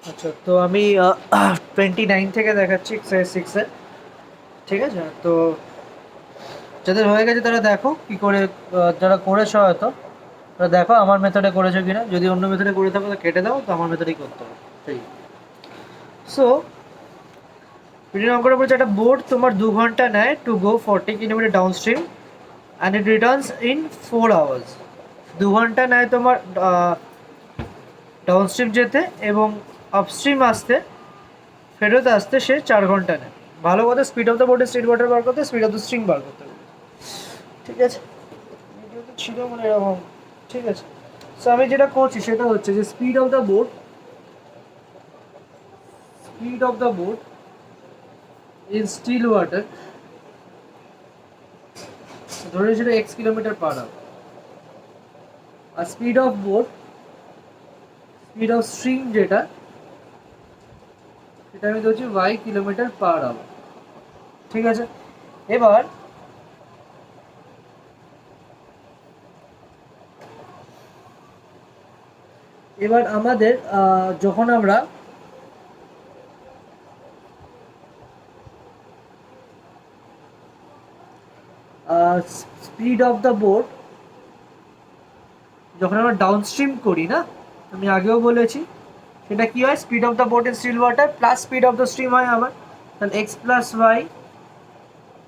আচ্ছা, তো আমি 29 থেকে দেখাচ্ছি এক্সারসাইজ 6 এ। ঠিক আছে? তো যাদের হয়ে গেছে তারা দেখো কি করে, যারা করেছো হয়তো তারা দেখো আমার মেথডে করেছো কিনা। যদি অন্য মেথডে করে থাকো তো কেটে দাও, তো আমার মেথডেই করতে হবে। ঠিক। সো ভিডিও অন করার পর একটা বোট তোমার 2 ঘন্টা নেয় to go 40 kilometre down stream and it Returns in 4 hours. 2 ঘন্টা নেয় তোমার ডাউন স্ট্রিম যেতে, এবং আপস্ট্রিম আসতে, ফেরত আসতে সে 4 ঘন্টা নেয়। ভালো কথা, স্পিড অফ দ্য বোটের স্পিড ওয়াটার বার করতে, স্পিড অফ দ্য স্ট্রিম বার করতে হবে। ঠিক আছে? ভিডিওতে ছিল মানে এরকম। ঠিক আছে? সো আমি যেটা করছি সেটা হচ্ছে যে speed of the boat in still water, ধরে সেটা x কিলোমিটার/আওয়ার। আর স্পিড অফ স্ট্রিম যেটা, সেটা আমি ধরছি y কিলোমিটার/আওয়ার। ঠিক আছে? এবার এবার আমাদের যখন আমরা স্পিড অফ দ্য বোট যখন আমরা ডাউনস্ট্রিম করি না, আমি আগেও বলেছি সেটা কি হয়, speed of the boat in still water plus speed of the stream হয় আমার, তাহলে x+y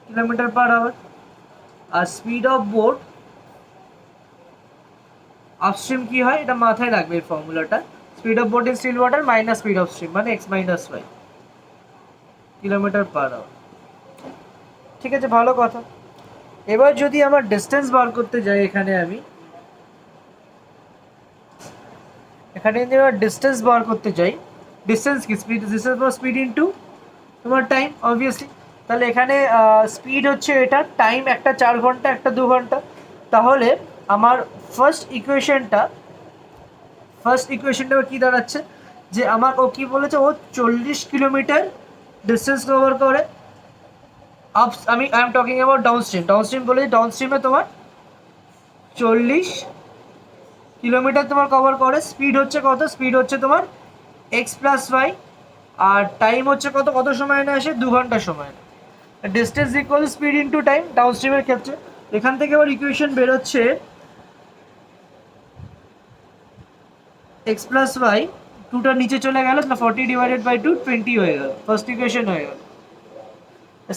কিলোমিটার/আওয়ার। আর স্পিড অফ বোট আপস্ট্রিম কি হয় এটা মাথায় রাখবে, এই ফর্মুলাটা। Speed of boat in still water minus speed of stream মানে x-y কিলোমিটার/আওয়ার। ঠিক আছে, ভালো কথা। এবার যদি আমার ডিস্টেন্স বার করতে যাই, এখানে যদি আমরা ডিস্টেন্স বার করতে যাই, ডিস্টেন্স কি, স্পিড ইনটু তোমার টাইম অবভিয়াসলি। তাহলে এখানে স্পিড হচ্ছে এটা, টাইম একটা 4 ঘন্টা, একটা 2 ঘন্টা। তাহলে আমার ফার্স্ট ইকুয়েশনটা কি দাঁড়াচ্ছে, যে আমার ও কি বলেছে, ও 40 কিলোমিটার ডিস্টেন্স কভার করে। I am talking about downstream বলেছি, ডাউনস্ট্রিমে তোমার 40 কিলোমিটার তোমার কভার করে। স্পিড হচ্ছে কত, স্পিড হচ্ছে তোমার x+y, আর টাইম হচ্ছে কত, কত সময় নেয় আসে, 2 ঘন্টা সময় নেয়। Distance equal speed into time ডাউনস্ট্রিমের ক্ষেত্রে। এখান থেকে আবার ইকুয়েশন বেরোচ্ছে x+y, টুটা নিচে চলে গেল, তাহলে 40/2 20 হয়ে গেল, ফার্স্ট ইকুয়েশন হয়ে গেল।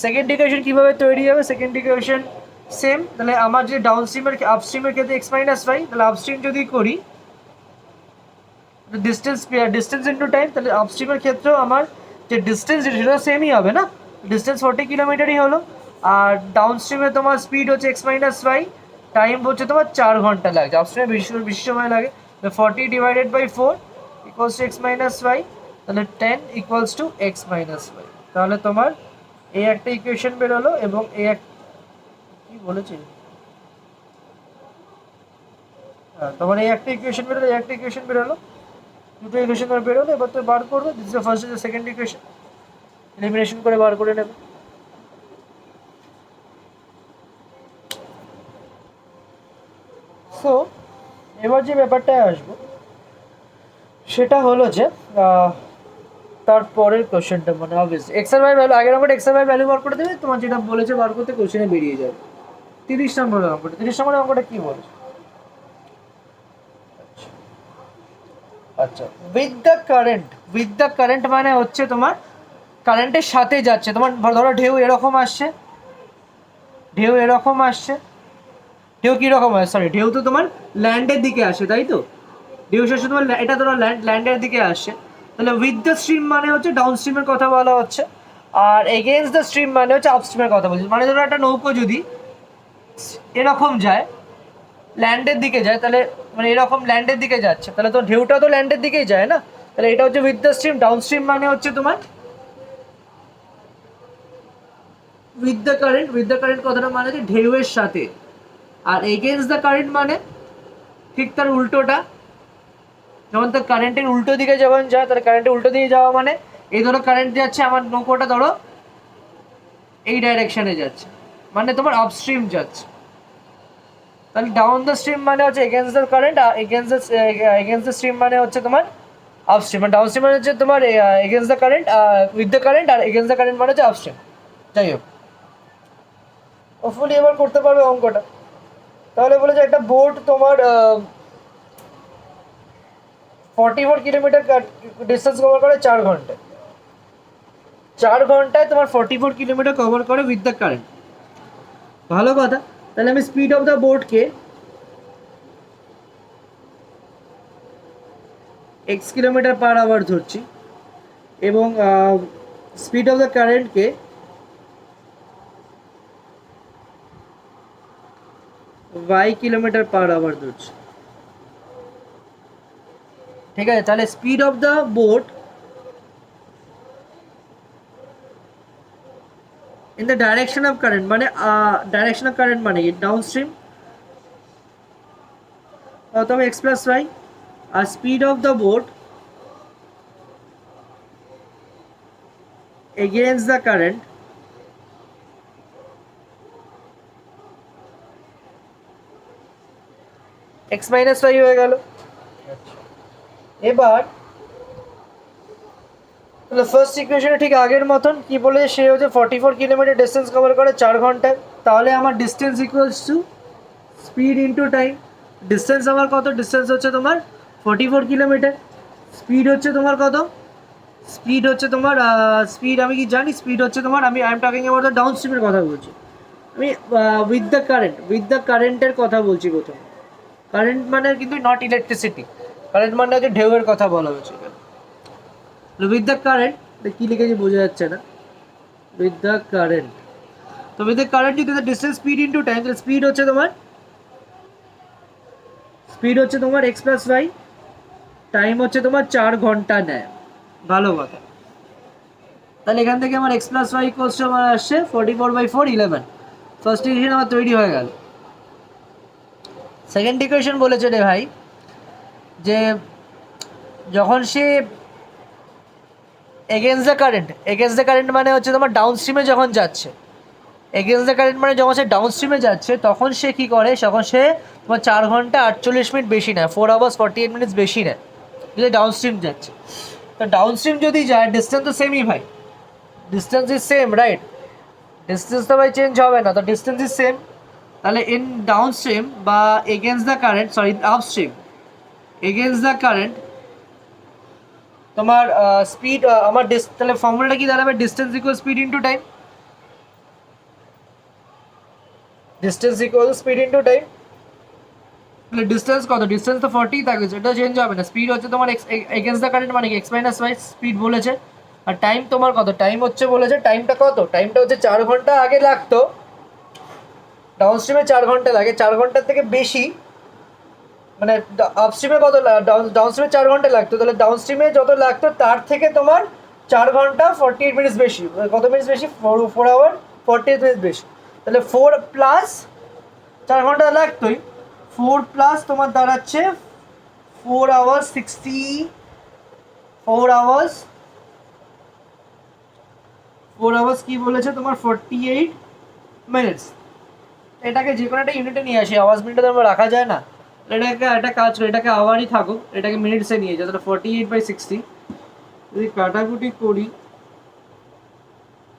সেকেন্ড ইকুয়েশন কিভাবে তৈরি হবে, সেকেন্ড ইকুয়েশন সেম। তাহলে আমার যে ডাউনস্ট্রিমের আপস্ট্রিমের ক্ষেত্রে x-y, তাহলে আপস্ট্রিম যদি করি ডিস্টেন্স ইন্টু টাইম, তাহলে আপস্ট্রিমের ক্ষেত্রেও আমার যে ডিস্টেন্স সেটা সেমই হবে না, ডিস্টেন্স 40 কিলোমিটারই হলো। আর ডাউনস্ট্রিমে তোমার স্পিড হচ্ছে x-y, টাইম হচ্ছে তোমার 4 ঘন্টা লাগছে, আপস্ট্রিমে বেশি বেশি সময় লাগে। 40/4 ইকুয়ালস টু x-y, তাহলে 10 ইকুয়ালস টু x-y। তাহলে তোমার এই একটা ইকুয়েশন বেরোলো, এবং এই এক কি বলেছি, হ্যাঁ তোমার এই একটা ইকুয়েশন বেরোলো, এই একটা ইকুয়েশন বেরোলো, দুটো ইকুয়েশন তোমার বেরোলো। এবার তুমি বার করবে, this is the first, is the second equation, elimination করে বার করে নেবে। সো এবার যে ব্যাপারটায় আসবো সেটা হলো যে তারপরের কোশ্চেনটা, মানে অবভিয়াসলি এক্স আর ওয়াই ভ্যালু, আগের নম্বর এক্স আর ওয়াই ভ্যালু বার করে দেবে, তোমার যেটা বলেছে বার করতে কোশ্চেনে বেরিয়ে যাবে। 30 নম্বরের অঙ্কটা, 30 নম্বরের অঙ্কটা কি বলেছে, আচ্ছা, উইথ দ্য কারেন্ট মানে হচ্ছে তোমার কারেন্টের সাথে যাচ্ছে। তোমার ধরো ঢেউ এরকম আসছে, ঢেউ কীরকম হয়, সরি, ঢেউ তো তোমার ল্যান্ডের দিকে আসে, তাই তো? ঢেউ শেষে তোমার এটা তোমার ল্যান্ডের দিকে আসছে। তাহলে উইথ দ্য স্ট্রিম মানে হচ্ছে ডাউন স্ট্রিমের কথা বলা হচ্ছে, আর এগেনস্ট দ্য স্ট্রিম মানে হচ্ছে আপ স্ট্রিমের কথা বলছি। মানে ধরো একটা নৌকো যদি এরকম যায়, ল্যান্ডের দিকে যায়, তাহলে মানে এরকম ল্যান্ডের দিকে যাচ্ছে, তাহলে তো ঢেউটা তো ল্যান্ডের দিকেই যায় না। তাহলে এটা হচ্ছে with the stream. Down stream মানে হচ্ছে তোমার উইথ দ্য কারেন্ট কথাটা মানে হচ্ছে ঢেউয়ের সাথে। আর এগেনস্ট দ্য কারেন্ট মানে ঠিক তার উল্টোটা। যেমন তার কারেন্টের উল্টো দিকে যখন যায়, তাহলে কারেন্টের উল্টো দিকে যাওয়া মানে, এই ধরো কারেন্ট যাচ্ছে, আমার নৌকোটা ধরো এই ডাইরেকশনে যাচ্ছে, মানে তোমার আপস্ট্রিম যাচ্ছে। তাহলে ডাউন দ্য স্ট্রিম মানে হচ্ছে এগেনস্ট দ্য কারেন্ট, আর এগেনস্ট দ্য স্ট্রিম মানে হচ্ছে তোমার আপস্ট্রিম, আর ডাউনস্ট্রিম মানে হচ্ছে তোমার against the current, with the current, আর এগেন্স্ট দ্য কারেন্ট মানে হচ্ছে আপস্ট্রিম। যাই হোক, হোপফুলি এবার করতে পারবে অঙ্কটা। তাহলে বলেছে একটা বোট তোমার 44 কিলোমিটার ডিস্টেন্স কভার করে 4 ঘন্টায়। 4 ঘন্টায় তোমার 44 কিলোমিটার কভার করে উইথ দ্য কারেন্ট। ভালো কথা। তাহলে আমি স্পিড অফ দ্য বোটকে x কিলোমিটার/আওয়ার ধরছি, এবং স্পিড অফ দ্য কারেন্টকে y কিলোমিটার/আওয়ার ধরছি। ঠিক আছে, তাহলে speed of the boat in the direction of current মানে ডাইরেকশন অফ কারেন্ট মানে কি, ডাউনস্ট্রিম অথবা x প্লাস y, আর speed of the boat against the current x minus y হয়ে গেল। এবার তাহলে ফার্স্ট ইকুয়েশনে ঠিক আগের মতন কি বলে, সে হচ্ছে 44 কিলোমিটার ডিস্টেন্স কভার করে 4 ঘন্টায়। তাহলে আমার distance equals to speed into time. Distance আমার কত, ডিস্টেন্স হচ্ছে তোমার 44 কিলোমিটার। স্পিড হচ্ছে তোমার কত, স্পিড হচ্ছে তোমার স্পিড আমি কি জানি, স্পিড হচ্ছে তোমার, আমি I am talking about the ডাউন স্ট্রিমের কথা বলছি আমি, with the current, with the কারেন্টের কথা বলছি প্রথমে। কারেন্ট মানে কিন্তু নট ইলেকট্রিসিটি, কারেন্ট মানে হচ্ছে ঢেউয়ের কথা বলা হয়েছে এখানে। উইথ দ্য কারেন্ট কী লিখেছি বোঝা যাচ্ছে না, উইথ দ্য কারেন্ট। তো উইথ দ্য কারেন্ট যদি ডিস্টেন্স স্পিড ইন্টু টাইম, তাহলে স্পিড হচ্ছে তোমার, স্পিড হচ্ছে তোমার এক্স প্লাস ওয়াই, টাইম হচ্ছে তোমার 4 ঘন্টা নেয়। ভালো কথা। তাহলে এখান থেকে আমার x plus y equals to আমার আসছে 44/4 11। ফার্স্ট ইকুয়েশন আমার তৈরি হয়ে গেল। সেকেন্ড ইকুয়েশন বলেছে রে ভাই যে যখন সে against the current, against the current মানে হচ্ছে তোমার ডাউন স্ট্রিমে যখন যাচ্ছে, এগেন্স্ট দ্য কারেন্ট মানে যখন সে ডাউন স্ট্রিমে যাচ্ছে তখন সে কী করে, তখন সে তোমার 4 ঘন্টা 48 মিনিট বেশি নেয়, 4 আওয়ার্স 48 মিনিটস বেশি নেয় যদি ডাউন স্ট্রিম যাচ্ছে। তো ডাউন স্ট্রিম যদি যায় ডিস্টেন্স তো সেমই ভাই, distance is same right, distance তো ভাই চেঞ্জ হবে না, তো ডিস্টেন্স ইজ সেম। তাহলে ইন ডাউন স্ট্রিম বা against the current, sorry up stream against the current তোমার স্পিড আমার তাহলে ফর্মুলাটা কি দাঁড়াবে, distance equal speed into time, distance equal speed into time. তাহলে ডিস্টেন্স কত, ডিস্টেন্স তো 40 থাকবে, সেটা চেঞ্জ হবে না। স্পিড হচ্ছে তোমার এগেন্স্ট দ্য কারেন্ট মানে কি এক্স মাইনাস ওয়াই স্পিড বলেছে, আর টাইম তোমার কত, টাইম হচ্ছে বলেছে, টাইমটা কত, টাইমটা হচ্ছে 4 ঘন্টা আগে লাগতো ডাউন স্ট্রিমে, 4 ঘন্টা লাগে, 4 ঘন্টার থেকে বেশি, মানে আপস্ট্রিমে কত, ডাউন স্ট্রিমে 4 ঘন্টা লাগতো, তাহলে ডাউন স্ট্রিমে যত লাগতো তার থেকে তোমার 4 ঘন্টা 48 মিনিটস বেশি, কত মিনিটস বেশি, 4 আওয়ার 48 মিনিটস বেশি। তাহলে 4 প্লাস 4 ঘন্টা লাগতোই, 4 প্লাস তোমার দাঁড়াচ্ছে 4 আওয়ার্স 4 আওয়ার্স, 4 আওয়ার্স কী বলেছে তোমার 48 মিনিটস। এটাকে যে কোনো একটা ইউনিটে নিয়ে আসি, আওয়ার্স মিনিটে তো আমরা রাখা যায় না, এটাকে একটা কাজ করে, এটাকে আওয়ারই থাকুক, এটাকে মিনিটসে নিয়ে যায়, তাহলে 48/60 যদি কাটাকুটি করি,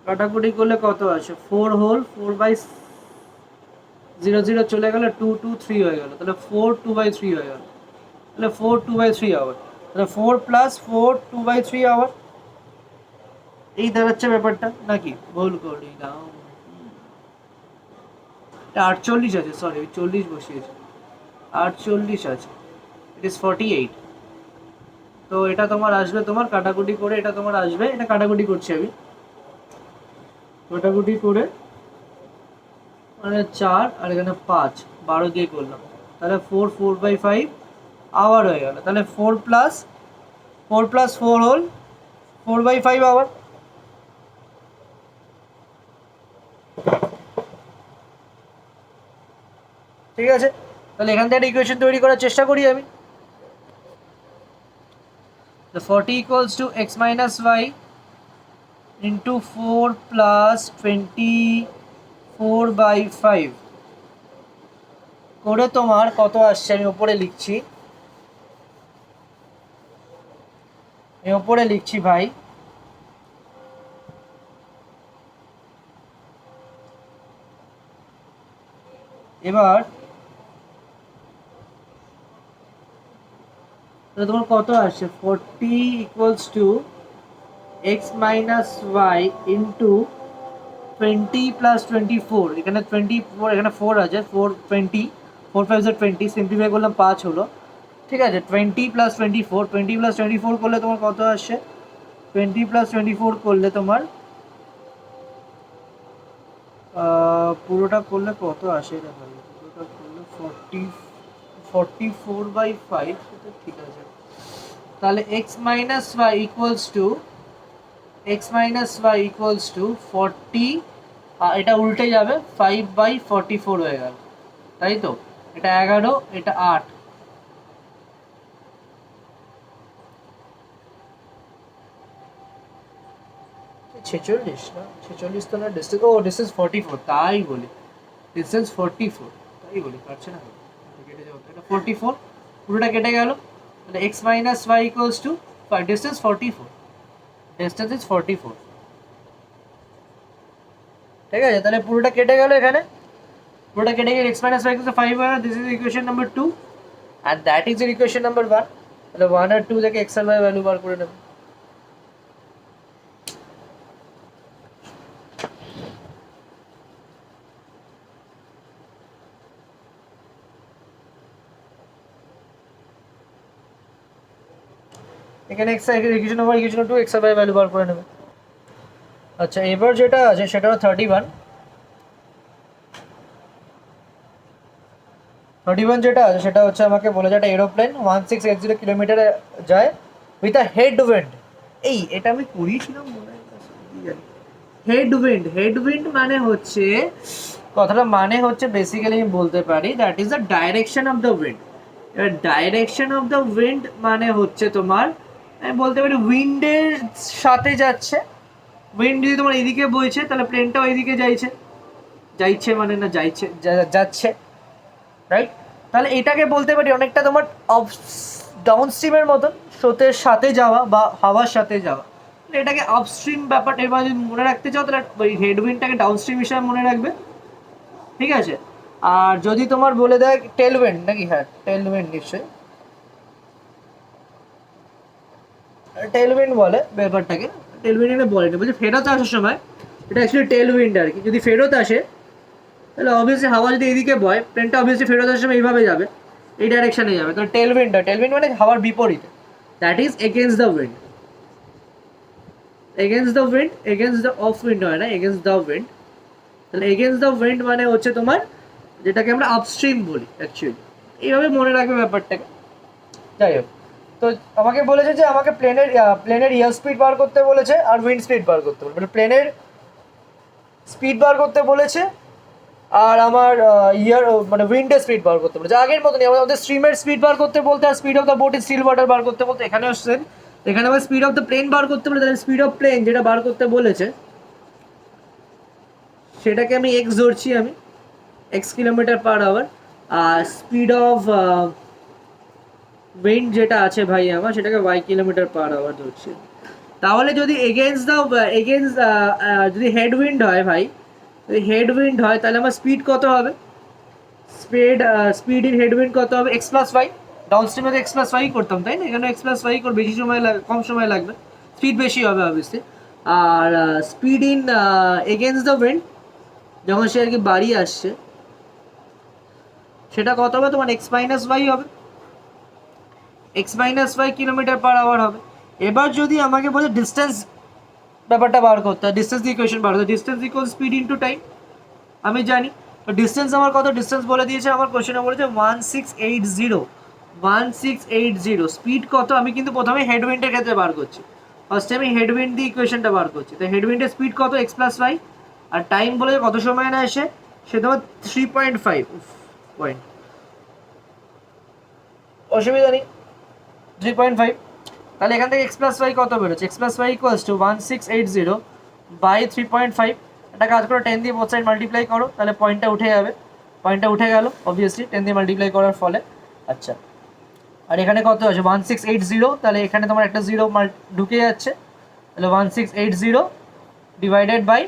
কাটাকুটি করলে কত আসে, 4 হোল 4/00 চলে গেল, 2 2 3 হয়ে গেল, তাহলে 4 2/3 হয়ে গেল, তাহলে 4 2/3 আওয়ার, তাহলে 4 প্লাস 4 2/3 আওয়ার, এই দাঁড়াচ্ছে ব্যাপারটা নাকি, ভুল করি না, 48 আছে, সরি 40 বসিয়েছি, 48 আছে, ইট ইজ 48। তো এটা তোমার আসবে, তোমার কাটাকুটি করে এটা তোমার আসবে, এটা কাটাকুটি করছি আমি, কাটাকুটি করে মানে 4 আর এখানে 5, 12 দিয়ে করলাম, তাহলে 4 4/5 আওয়ার হয়ে গেল, তাহলে 4 প্লাস 4 হোল 4/5 আওয়ার। ঠিক আছে, তাহলে এখান থেকে একটা ইকুয়েশন তৈরি করার চেষ্টা করি আমি। The 40 equals to x minus y into 4 plus 24/5 করে তোমার কত আসছে, আমি উপরে লিখছি এই ওপরে লিখছি ভাই, এবার তোমার কত আসছে 40 equals to x minus y into 20 plus 24, এখানে 24, এখানে 4 আছে, 4 20, 4 5 20, সিম্পলিফাই করলাম 5 হলো, ঠিক আছে। 20 প্লাস 24, 20 প্লাস 24 করলে তোমার কত আসছে, 20 প্লাস 24 করলে তোমার পুরোটা করলে কত আসে এটা ভাই, পুরোটা করলে 44/5, সেটা ঠিক আছে। তাহলে x minus y equals to, x minus y equals to 40, এটা উল্টে যাবে, 5/44 হয়ে গেল, তাই তো। এটা 11, এটা 8, ছেচল্লিশ না, 46 তো না, ডিস্টেন্স, ও ডিস্টেন্স 44, তাই বলি ডিস্টেন্স 44, তাই বলি, পারছে না কেটে যাও, এটা 44, পুরোটা কেটে গেল। তাহলে x minus y equals to distance 44, distance is 44, ঠিক আছে। তাহলে পুরোটা কেটে গেল, এখানে পুরোটা কেটে গেলে x minus y equals to 5 হয়, this is equation number 2 and that is your equation number 1. তাহলে 1 আর 2 থেকে x আর y ভ্যালু বার করে নেব। এখানে x এর ইকুয়েশন নাম্বার, ইকুয়েশন 2, x আর y ভ্যালু বার করে নেব। আচ্ছা, এবার যেটা আছে সেটা হলো 31 যেটা আছে সেটা হচ্ছে, আমাকে বলে যে একটা এরোপ্লেন 1680 কিলোমিটারে যায় উইথ আ হেড উইন্ড। এটা আমি করিয়েছিলাম মনে হয়, হেডউইন্ড মানে হচ্ছে, কথাটা মানে হচ্ছে বেসিক্যালি আমি বলতে পারি that is the direction of the wind. এবার ডাইরেকশন অফ দ্য উইন্ড মানে হচ্ছে তোমার, আমি বলতে পারি উইন্ডের সাথে যাচ্ছে। উইন্ড যদি তোমার এদিকে বইছে তাহলে প্লেনটাও এদিকে যাইছে মানে না যাচ্ছে, রাইট। তাহলে এটাকে বলতে পারি অনেকটা তোমার ডাউন স্ট্রিমের মতন, স্রোতের সাথে যাওয়া বা হাওয়ার সাথে যাওয়া। এটাকে আপস্ট্রিম ব্যাপারটা এবার যদি মনে রাখতে চাও তাহলে ওই হেডউইন্ডটাকে ডাউনস্ট্রিম হিসাবে মনে রাখবে, ঠিক আছে। আর যদি তোমার বলে দেয় টেলউইন্ড নাকি, হ্যাঁ টেলউইন্ড নিশ্চয়ই, টেলউইন্ড বলে ব্যাপারটাকে, টেলউইন্ড বলে না, বলছে ফেরত আসার সময় এটা অ্যাকচুয়ালি টেলউইন্ড আর কি। যদি ফেরত আসে তাহলে অবভিয়াসলি হাওয়া যদি এইদিকে বয়, প্লেনটা অবভিয়াসলি ফেরত আসার সময় এইভাবে যাবে, এই ডাইরেকশনে যাবে। তাহলে টেলউইন্ড মানে হাওয়ার বিপরীতে, that is against the wind, against the wind, against the of wind হয় না, এগেনস্ট দ্য উইন্ড। তাহলে এগেনস্ট দ্য উইন্ড মানে হচ্ছে তোমার যেটাকে আমরা আপস্ট্রিম বলি অ্যাকচুয়ালি, এইভাবে মনে রাখবে ব্যাপারটাকে। যাই হোক, তো আমাকে বলেছে যে আমাকে প্লেনের ইয়ার স্পিড বার করতে বলেছে আর উইন্ড স্পিড বার করতে বলেছে, মানে প্লেনের স্পিড বার করতে বলেছে আর আমার মানে উইন্ডের স্পিড বার করতে বলেছে। আগের মতনই আমাদের স্ট্রিমের স্পিড বার করতে বলতে আর speed of the boat is still water বার করতে বলতে, এখানেও সেম। এখানে আবার স্পিড অফ দ্য প্লেন বার করতে বলে, তাহলে স্পিড অফ প্লেন যেটা বার করতে বলেছে সেটাকে আমি এক্স ধরছি, আমি এক্স কিলোমিটার পার আওয়ার। আর স্পিড অফ উইন্ড যেটা আছে ভাই আমার, সেটাকে ওয়াই কিলোমিটার পার আওয়ার ধরছি। তাহলে যদি যদি হেডউইন্ড হয় ভাই, যদি হেডউইন্ড হয় তাহলে আমার স্পিড কত হবে, স্পিড ইন হেডউইন্ড কত হবে, এক্স প্লাস ওয়াই। ডাউন স্ট্রিমে তো এক্স প্লাস ওয়াই করতাম, তাই না? এখানে এক্স প্লাস ওয়াই করে বেশি সময় কম সময় লাগবে, স্পিড বেশি হবে অবভিয়াসলি। আর speed in against the wind, যখন সে আর কি বাড়ি আসছে, সেটা কত হবে তোমার, এক্স মাইনাস ওয়াই হবে, x minus y kilometre per hour হবে। এবার যদি আমাকে বলে ডিস্টেন্স ব্যাপারটা বার করতে হয়, ডিস্টেন্স ইকুয়েশন বার করতে, distance equal speed into time, আমি জানি। তো ডিস্টেন্স আমার কত, ডিস্টেন্স বলে দিয়েছে আমার কোশ্চেনে, বলেছে 1680, স্পিড কত, আমি কিন্তু প্রথমে হেডউইন্ডের ক্ষেত্রে বার করছি, ফার্স্টে আমি হেডউইন্ড দিয়ে ইকুয়েশনটা বার করছি। তো হেডউইন্ডের স্পিড কত, এক্স প্লাস ওয়াই, আর টাইম বলে কত সময় না এসে, সে তোমার 3.5 পয়েন্ট, অসুবিধা নেই 3.5। তাহলে এখান থেকে এক্স প্লাস ওয়াই কত বেরোচ্ছে, x plus y equals to 1680/3.5, একটা কাজ করো 10 দিয়ে বোথ সাইড মাল্টিপ্লাই করো, তাহলে পয়েন্টটা উঠে যাবে, পয়েন্টটা উঠে গেল অবভিয়াসলি 10 দিয়ে মাল্টিপ্লাই করার ফলে। আচ্ছা, আর এখানে কত আছে 1680, তাহলে এখানে তোমার একটা জিরো ঢুকে যাচ্ছে, তাহলে 1680 ডিভাইডেড বাই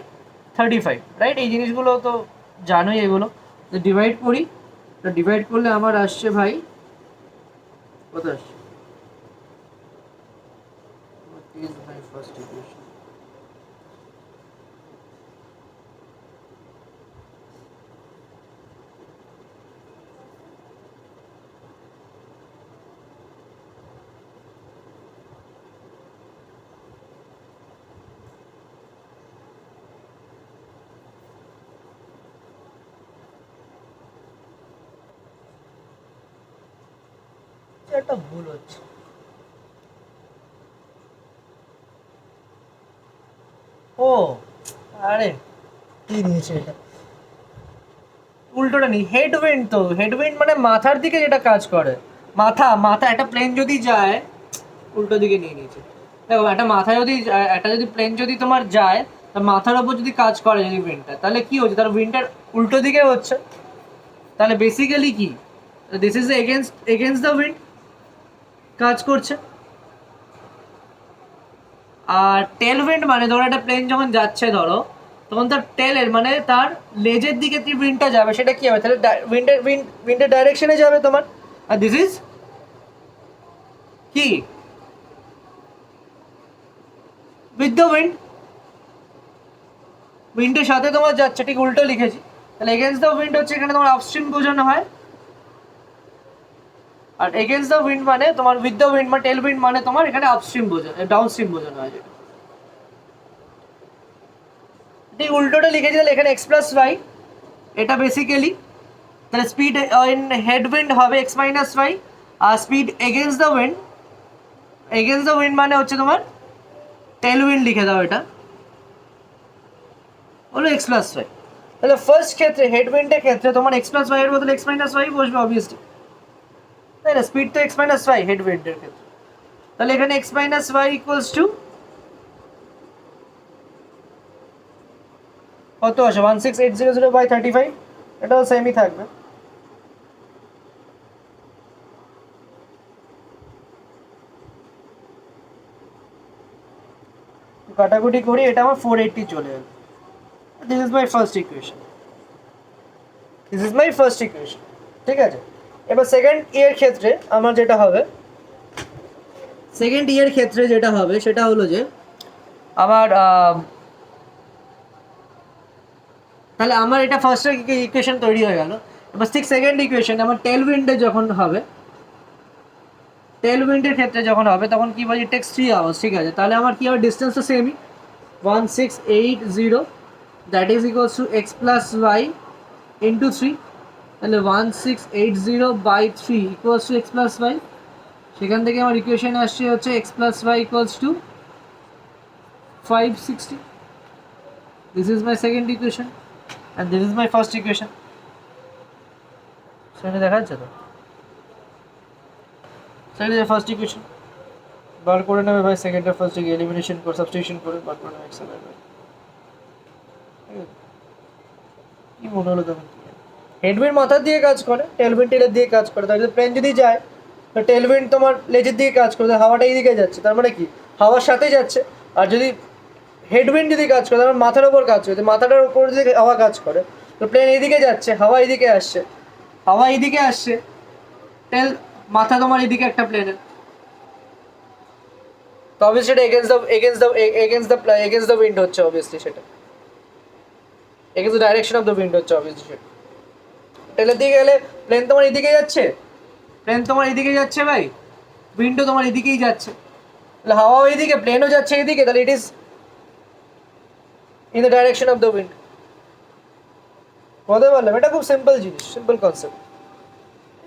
35, রাইট? এই জিনিসগুলো তো জানোই এগুলো। তো ডিভাইড করি, তো ডিভাইড করলে আমার আসছে ভাই কত আসছে, what is my first equation? একটা ভুল হচ্ছে, ও আরে কি দিয়েছে এটা, উল্টোটা নেই, হেডউইন্ড। তো হেডউইন্ড মানে মাথার দিকে যেটা কাজ করে, মাথা মাথা একটা প্লেন যদি যায়, উল্টো দিকে নিয়ে নিয়েছে। দেখো একটা মাথা যদি একটা যদি প্লেন যদি তোমার যায়, তার মাথার ওপর যদি কাজ করে যদি উইন্ডটা, তাহলে কি হচ্ছে, তার উইন্ডটার উল্টো দিকে হচ্ছে। তাহলে বেসিক্যালি কি, this is against against the wind কাজ করছে। আর টেল উইন্ড মানে ধরো একটা প্লেন যখন যাচ্ছে ধরো, তখন তার টেলের মানে তার লেজের দিকে যে উইন্ডটা যাবে সেটা কি হবে, তাহলে উইন্ডের ডাইরেকশনে যাবে তোমার। আর দিস ইজ কি উইথ দ্য উইন্ড, উইন্ডের সাথে তোমার যাচ্ছে, ঠিক উল্টো লিখেছি। তাহলে এগেনস্ট দ্য উইন্ড হচ্ছে এখানে তোমার আপস্ট্রিম বোঝানো হয়, আর এগেনস্ট দ্য উইন্ড মানে তোমার উইথ দ্য উইন্ড মানে টেল উইন্ড মানে তোমার এখানে আপস্ট্রিম বোঝানো, ডাউনস্ট্রিম বোঝানো হয় যেটা। ঠিক উল্টোটা লিখেছি, তাহলে এখানে এক্স প্লাস ওয়াই, এটা বেসিক্যালি তাহলে স্পিড ইন হেড উইন্ড হবে এক্স মাইনাস ওয়াই, আর speed against the wind, against the wind মানে হচ্ছে তোমার টেল উইন্ড, লিখে দাও এটা হলো এক্স প্লাস ওয়াই। তাহলে ফার্স্ট ক্ষেত্রে হেড উইন্ডের ক্ষেত্রে তোমার এক্স প্লাস ওয়াই এর বদলে এক্স মাইনাস ওয়াই বসবে অবভিয়াসলি, তাই না? স্পিড তো এক্স মাইনাস ওয়াই হেড উইন্ডের ক্ষেত্রে, তাহলে এখানে x minus y equals two কত আসে 16800/35, এটাও সেমই থাকবে। কাটাকুটি করি, এটা আমার 480 চলে যাবে। This is my first equation, this is my first equation, ঠিক আছে? এবার সেকেন্ড ইয়ের ক্ষেত্রে আমার যেটা হবে, সেকেন্ড ইয়ের ক্ষেত্রে যেটা হবে সেটা হলো যে আমার তাহলে আমার এটা ফার্স্ট ইকুয়েশন তৈরি হয়ে গেল। এবার ঠিক সেকেন্ড ইকুয়েশন আমার টেল উইন্ডে যখন হবে, টেল উইন্ডের ক্ষেত্রে যখন হবে তখন কি বলি, টেক্স 3 আওয়ার্স, ঠিক আছে? তাহলে আমার কি হবে, ডিস্টেন্স তো সেমই 1680, that is equals to x plus y into 3, তাহলে 1680/3 equals to x plus y. সেখান থেকে আমার ইকুয়েশন আসছে হচ্ছে x plus y equals to 560। This is my second equation and this is my first equation. সেটা দেখা যাচ্ছে তো, সেটা ফার্স্ট ইকুয়েশন বার করে নেবে ভাই, সেকেন্ড আর ফার্স্ট এলিমিনেশন করে সাবস্টিটিউশন করে বার করে নেবে এক্স আর ওয়াই। কি মনে হলো তখন, হেডউইন্ড মাথার দিয়ে কাজ করে, টেলউইন্ড টেলের দিয়ে কাজ করে। তাহলে প্লেন যদি যায় তো টেলউইন্ড তোমার লেজের দিকে কাজ করে, হাওয়াটা এইদিকে যাচ্ছে, তার মানে কি হাওয়ার সাথে যাচ্ছে। আর যদি হেডউইন্ড যদি কাজ করে, তার মাথার ওপর কাজ করে, মাথাটার ওপর যদি হাওয়া কাজ করে, তো প্লেন এইদিকে যাচ্ছে, হাওয়া এইদিকে আসছে, হাওয়া এইদিকে আসছে, টেল মাথা তোমার এইদিকে একটা প্লেনের, তো অবভিয়াসলি সেটা এগেনস্ট দ্য উইন্ড হচ্ছে, অবভিয়াসলি সেটা against the direction of the wind হচ্ছে, অবভিয়াসলি সেটা। টেলের দিকে গেলে প্লেন তোমার এদিকে যাচ্ছে, প্লেন তোমার এদিকে যাচ্ছে ভাই, উইন্ডো তোমার এদিকেই যাচ্ছে, তাহলে হাওয়াও এইদিকে, প্লেনও যাচ্ছে এদিকে, তাহলে it is in the direction of the wind. বলতে পারলাম, এটা খুব সিম্পল জিনিস, সিম্পল কনসেপ্ট।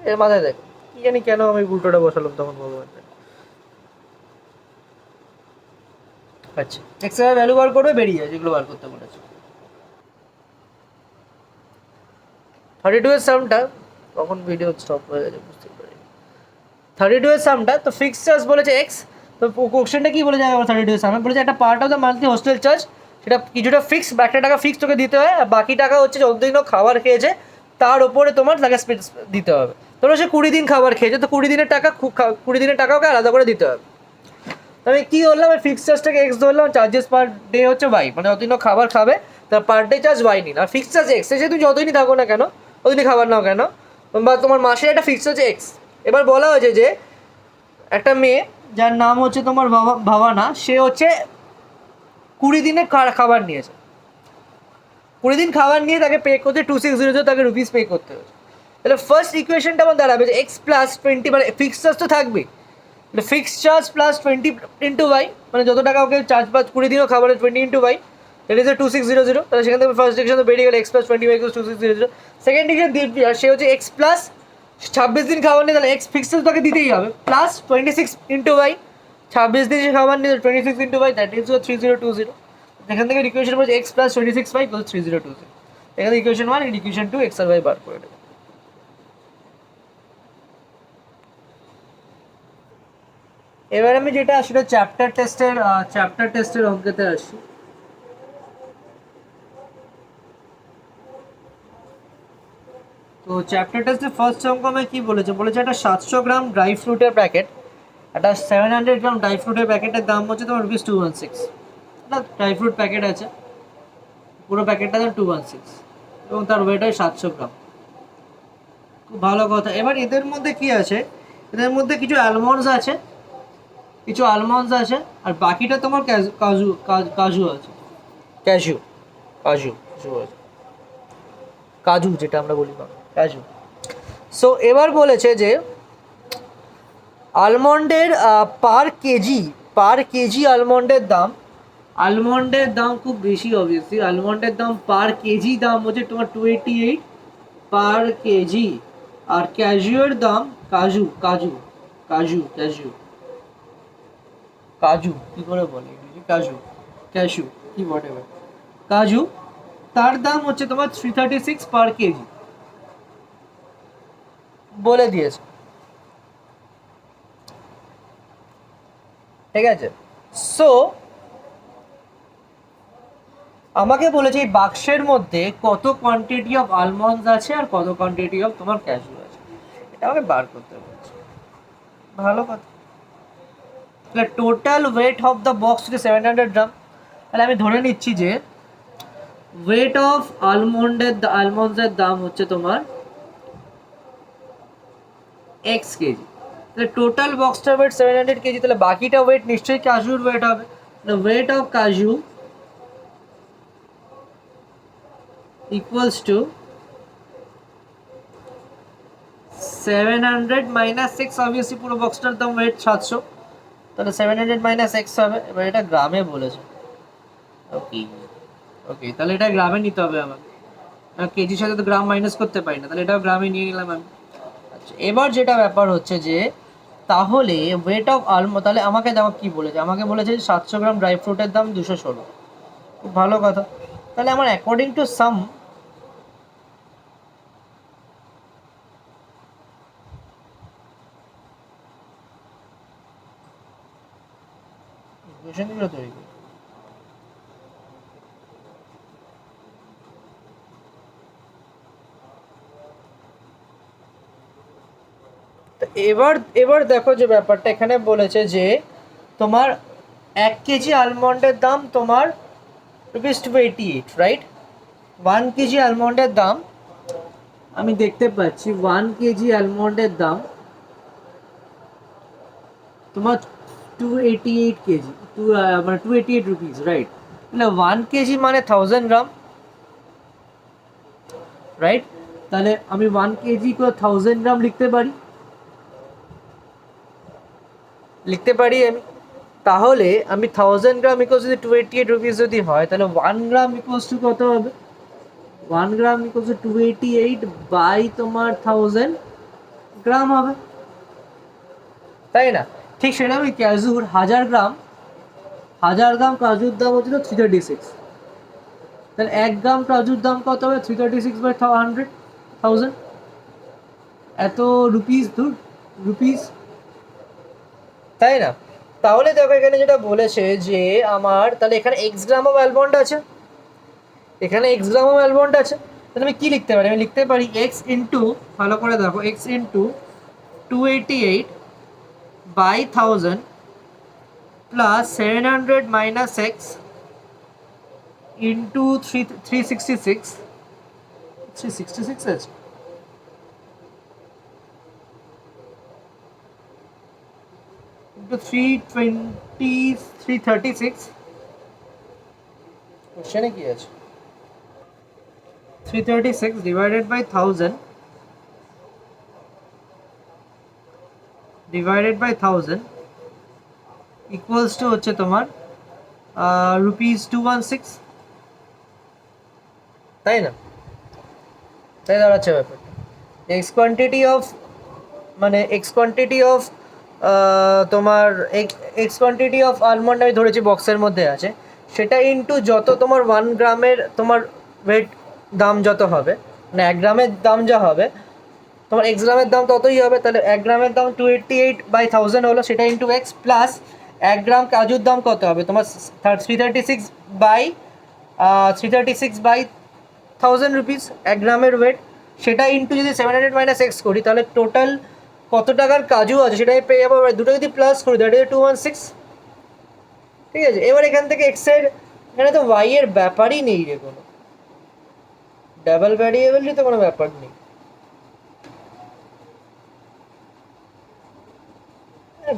এর মাথায় দেখ, কি জানি কেন আমি উল্টোটা বসালাম তখন, ভগবান। আচ্ছা, এক্স এর ভ্যালু বার করবে, বেরিয়ে যায় যেগুলো বার করতে বলেছে। 32 এর সামটা কখন ভিডিও স্টপ হয়ে গেছে বুঝতে পারি। 32 এর সামটা তো ফিক্স চার্জ বলেছে এক্স, তো কোশ্চেনটা কি বলে যাবে আমার 32 এর সামনে বলেছে একটা part of the monthly hostel charge, সেটা কিছুটা ফিক্স বা একটা টাকা ফিক্স তোকে দিতে হয়, আর বাকি টাকা হচ্ছে যতদিনও খাবার খেয়েছে তার উপরে তোমার তাকে দিতে হবে। তোমরা সে 20 দিন খাবার খেয়েছো, তো 20 দিনের টাকা 20 দিনের টাকা ওকে আলাদা করে দিতে হবে। আমি কী করলাম, আমি ফিক্সড চার্জটাকে এক্স ধরলাম, চার্জেস পার ডে হচ্ছে ওয়াই, মানে যতদিন খাবার খাবে তার পার ডে চার্জ ওয়াই নিন, আর ফিক্সড চার্জ এক্স, সে তুমি যতদিনই থাকো না কেন, ততদিনই খাবার নাও কেন, বা তোমার মাসের একটা ফিক্সড চার্জ এক্স। এবার বলা হয়েছে যে একটা মেয়ে যার নাম হচ্ছে তোমার ভাবানা, সে হচ্ছে 20 দিনের খাবার নিয়েছে, 20 দিন খাবার নিয়ে তাকে পে করতে 2600 তাকে রুপিস পে করতে হয়েছে। তাহলে ফার্স্ট ইকুয়েশনটা আমার দাঁড়াবে যে এক্স প্লাস 20, মানে ফিক্সড চার্জ তো থাকবেই, fixed charge plus 20 into y, মানে যত টাকা ওকে চার্জ পাস 20 দিনও খাবারের 20 ইন্টু ওয়াই, দ্যাট ইজ 2600। তাহলে সেখান থেকে ফার্স্ট ডিভিশন তো বেরিয়ে গেল x plus 20 by 2600। Second division দিব্যার, সে হচ্ছে এক্স প্লাস 26 দিন খাবার নিয়ে, তাহলে এক্স ফিক্সড চার্জ তাকে দিতেই হবে, প্লাস 26 ইন্টু ওয়াই, 26 দিন সে খাবার নিয়ে 26 ইন্টু ওয়াই, দ্যাট ইজ 3020। এখান থেকে ইকুয়েশন বলছে এক্স প্লাস 26 ওয়াই ইকুয়ালস 3020। এখানে ইকুয়েশন 1 আর ইকুয়েশন 2 এক্স আর ওয়াই বার করে দেবে। এবার আমি যেটা সেটা চ্যাপ্টার টেস্টের অঙ্কেতে আসি। তো চ্যাপ্টার টেস্টের ফার্স্ট অঙ্ক আমি কী বলেছে একটা 700 গ্রাম ড্রাই ফ্রুটের প্যাকেট, একটা 700 গ্রাম ড্রাই ফ্রুটের প্যাকেটের দাম হচ্ছে তোমার ₹216। একটা ড্রাই ফ্রুট প্যাকেট আছে, পুরো প্যাকেটটা দাম 216 এবং তার ওয়েট হয় 700 গ্রাম। খুব ভালো কথা। এবার এদের মধ্যে কি আছে, এদের মধ্যে কিছু আলমন্ডস আছে, আর বাকিটা তোমার কাজু আছে, কাজু যেটা আমরা বলি কাজু। সো এবার বলেছে যে আলমন্ডের পার কেজি আলমন্ডের দাম খুব বেশি, অবভিয়াসলি আলমন্ডের দাম পার কেজি দাম হচ্ছে তোমার 288 পার কেজি, আর ক্যাজুয়ের দাম কাজু কি করে বলে, ক্যাশু কি হোয়াটএভার, কাজু, তার দাম হচ্ছে তোমার 336 পার কেজি বলে দিয়েছে, ঠিক আছে। সো আমাকে বলেছে এই বাক্সের মধ্যে কত কোয়ান্টিটি অফ আলমন্ডস আছে আর কত কোয়ান্টিটি অফ তোমার ক্যাশু আছে, এটা আমাকে বার করতে বলছে। ভালো কথা। তাহলে total weight of the box হচ্ছে 700 গ্রাম। তাহলে আমি ধরে নিচ্ছি যে ওয়েট অফ আলমন্ডসের দাম হচ্ছে তোমার এক্স কেজি। তাহলে টোটাল বক্সটার ওয়েট 700 কেজি, তাহলে বাকিটা ওয়েট নিশ্চয়ই কাজুর ওয়েট হবে। ওয়েট অফ কাজু ইকুয়ালস টু 700 মাইনাস 6, অবভিয়াসলি পুরো বক্সটার দাম ওয়েট 700, তাহলে 700 মাইনাস 6 হবে। এবার এটা গ্রামে বলেছে, ওকে তাহলে এটা গ্রামে নিতে হবে আমার, কেজির সাথে তো গ্রাম মাইনাস করতে পারি না, তাহলে এটাও গ্রামে নিয়ে নিলাম আমি। আচ্ছা, এবার যেটা ব্যাপার হচ্ছে যে তাহলে ওয়েট অফ তাহলে আমাকে কি বলেছে, আমাকে বলেছে 700 গ্রাম ড্রাই ফ্রুটের দাম 216। খুব ভালো কথা। তাহলে আমার অ্যাকর্ডিং টু সাম ইকুয়েশনগুলো তৈরি করি। এবার দেখো যে ব্যাপারটা এখানে বলেছে যে তোমার 1 কেজি আলমন্ডের দাম তোমার ₹288, রাইট। 1 কেজি আলমন্ডের দাম আমি দেখতে পাচ্ছি 1 কেজি আলমন্ডের দাম তোমার 288 কেজি, মানে 288 রুপিস, রাইট। তাহলে 1 কেজি মানে 1000 গ্রাম, রাইট। তাহলে আমি 1 কেজি করে 1000 গ্রাম লিখতে পারি আমি। তাহলে আমি 1000 গ্রাম ইকুয়ালস যদি 288 রুপিস যদি হয়, তাহলে 1 গ্রাম ইকুয়ালস টু কত হবে? 1 গ্রাম ইকুয়ালস টু 288 বাই তোমার 1000 গ্রাম হবে, তাই না? ঠিক সেটা আমি কাজুর 1000 গ্রাম কাজুর দাম হচ্ছে 336, তাহলে 1 গ্রাম কাজুর দাম কত হবে? 336 বাই 1000, এত রুপিস, তাই না? তাহলে দেখো এখানে যেটা বলেছে যে আমার, তাহলে এখানে x গ্রাম অফ অ্যালমন্ড আছে, তাহলে আমি কী লিখতে পারি? আমি লিখতে পারি এক্স ইন্টু, ভালো করে দেখো, x into 288 by 1000 plus 700 minus x into 366 366 আছে, ইন্টু 336 কোশ্চেনে কি আছে, 336 divided by 1000 divided by 1000 equals to হচ্ছে তোমার রুপিস 216, তাই না? তাই দাঁড়াচ্ছে ব্যাপারটা। এক্স কোয়ান্টিটি অফ, মানে এক্স কোয়ান্টিটি অফ তোমার এক্স কোয়ান্টিটি অফ আলমন্ড আমি ধরেছি বক্সের মধ্যে আছে, সেটা ইন্টু যত তোমার 1 গ্রামের তোমার ওয়েট দাম যত হবে, মানে 1 গ্রামের দাম যা হবে, তোমার এক্স গ্রামের দাম ততই হবে। তাহলে 1 গ্রামের দাম 288 বাই 1000 হলো, সেটা ইন্টু এক্স, প্লাস 1 গ্রাম কাজুর দাম কত হবে তোমার 336 বাই 1000 রুপিস 1 গ্রামের ওয়েট, সেটা ইন্টু যদি 700 মাইনাস এক্স করি, তাহলে টোটাল কত টাকার কাজু আছে সেটা আমি পেয়ে যাবো। দুটো যদি প্লাস করি, দ্যাট ইজ 216, ঠিক আছে? এবার এখান থেকে এক্সের, এখানে তো ওয়াই এর ব্যাপারই নেই রে, কোনো ডাবল ভ্যারিয়েবলই তো কোনো ব্যাপার নেই।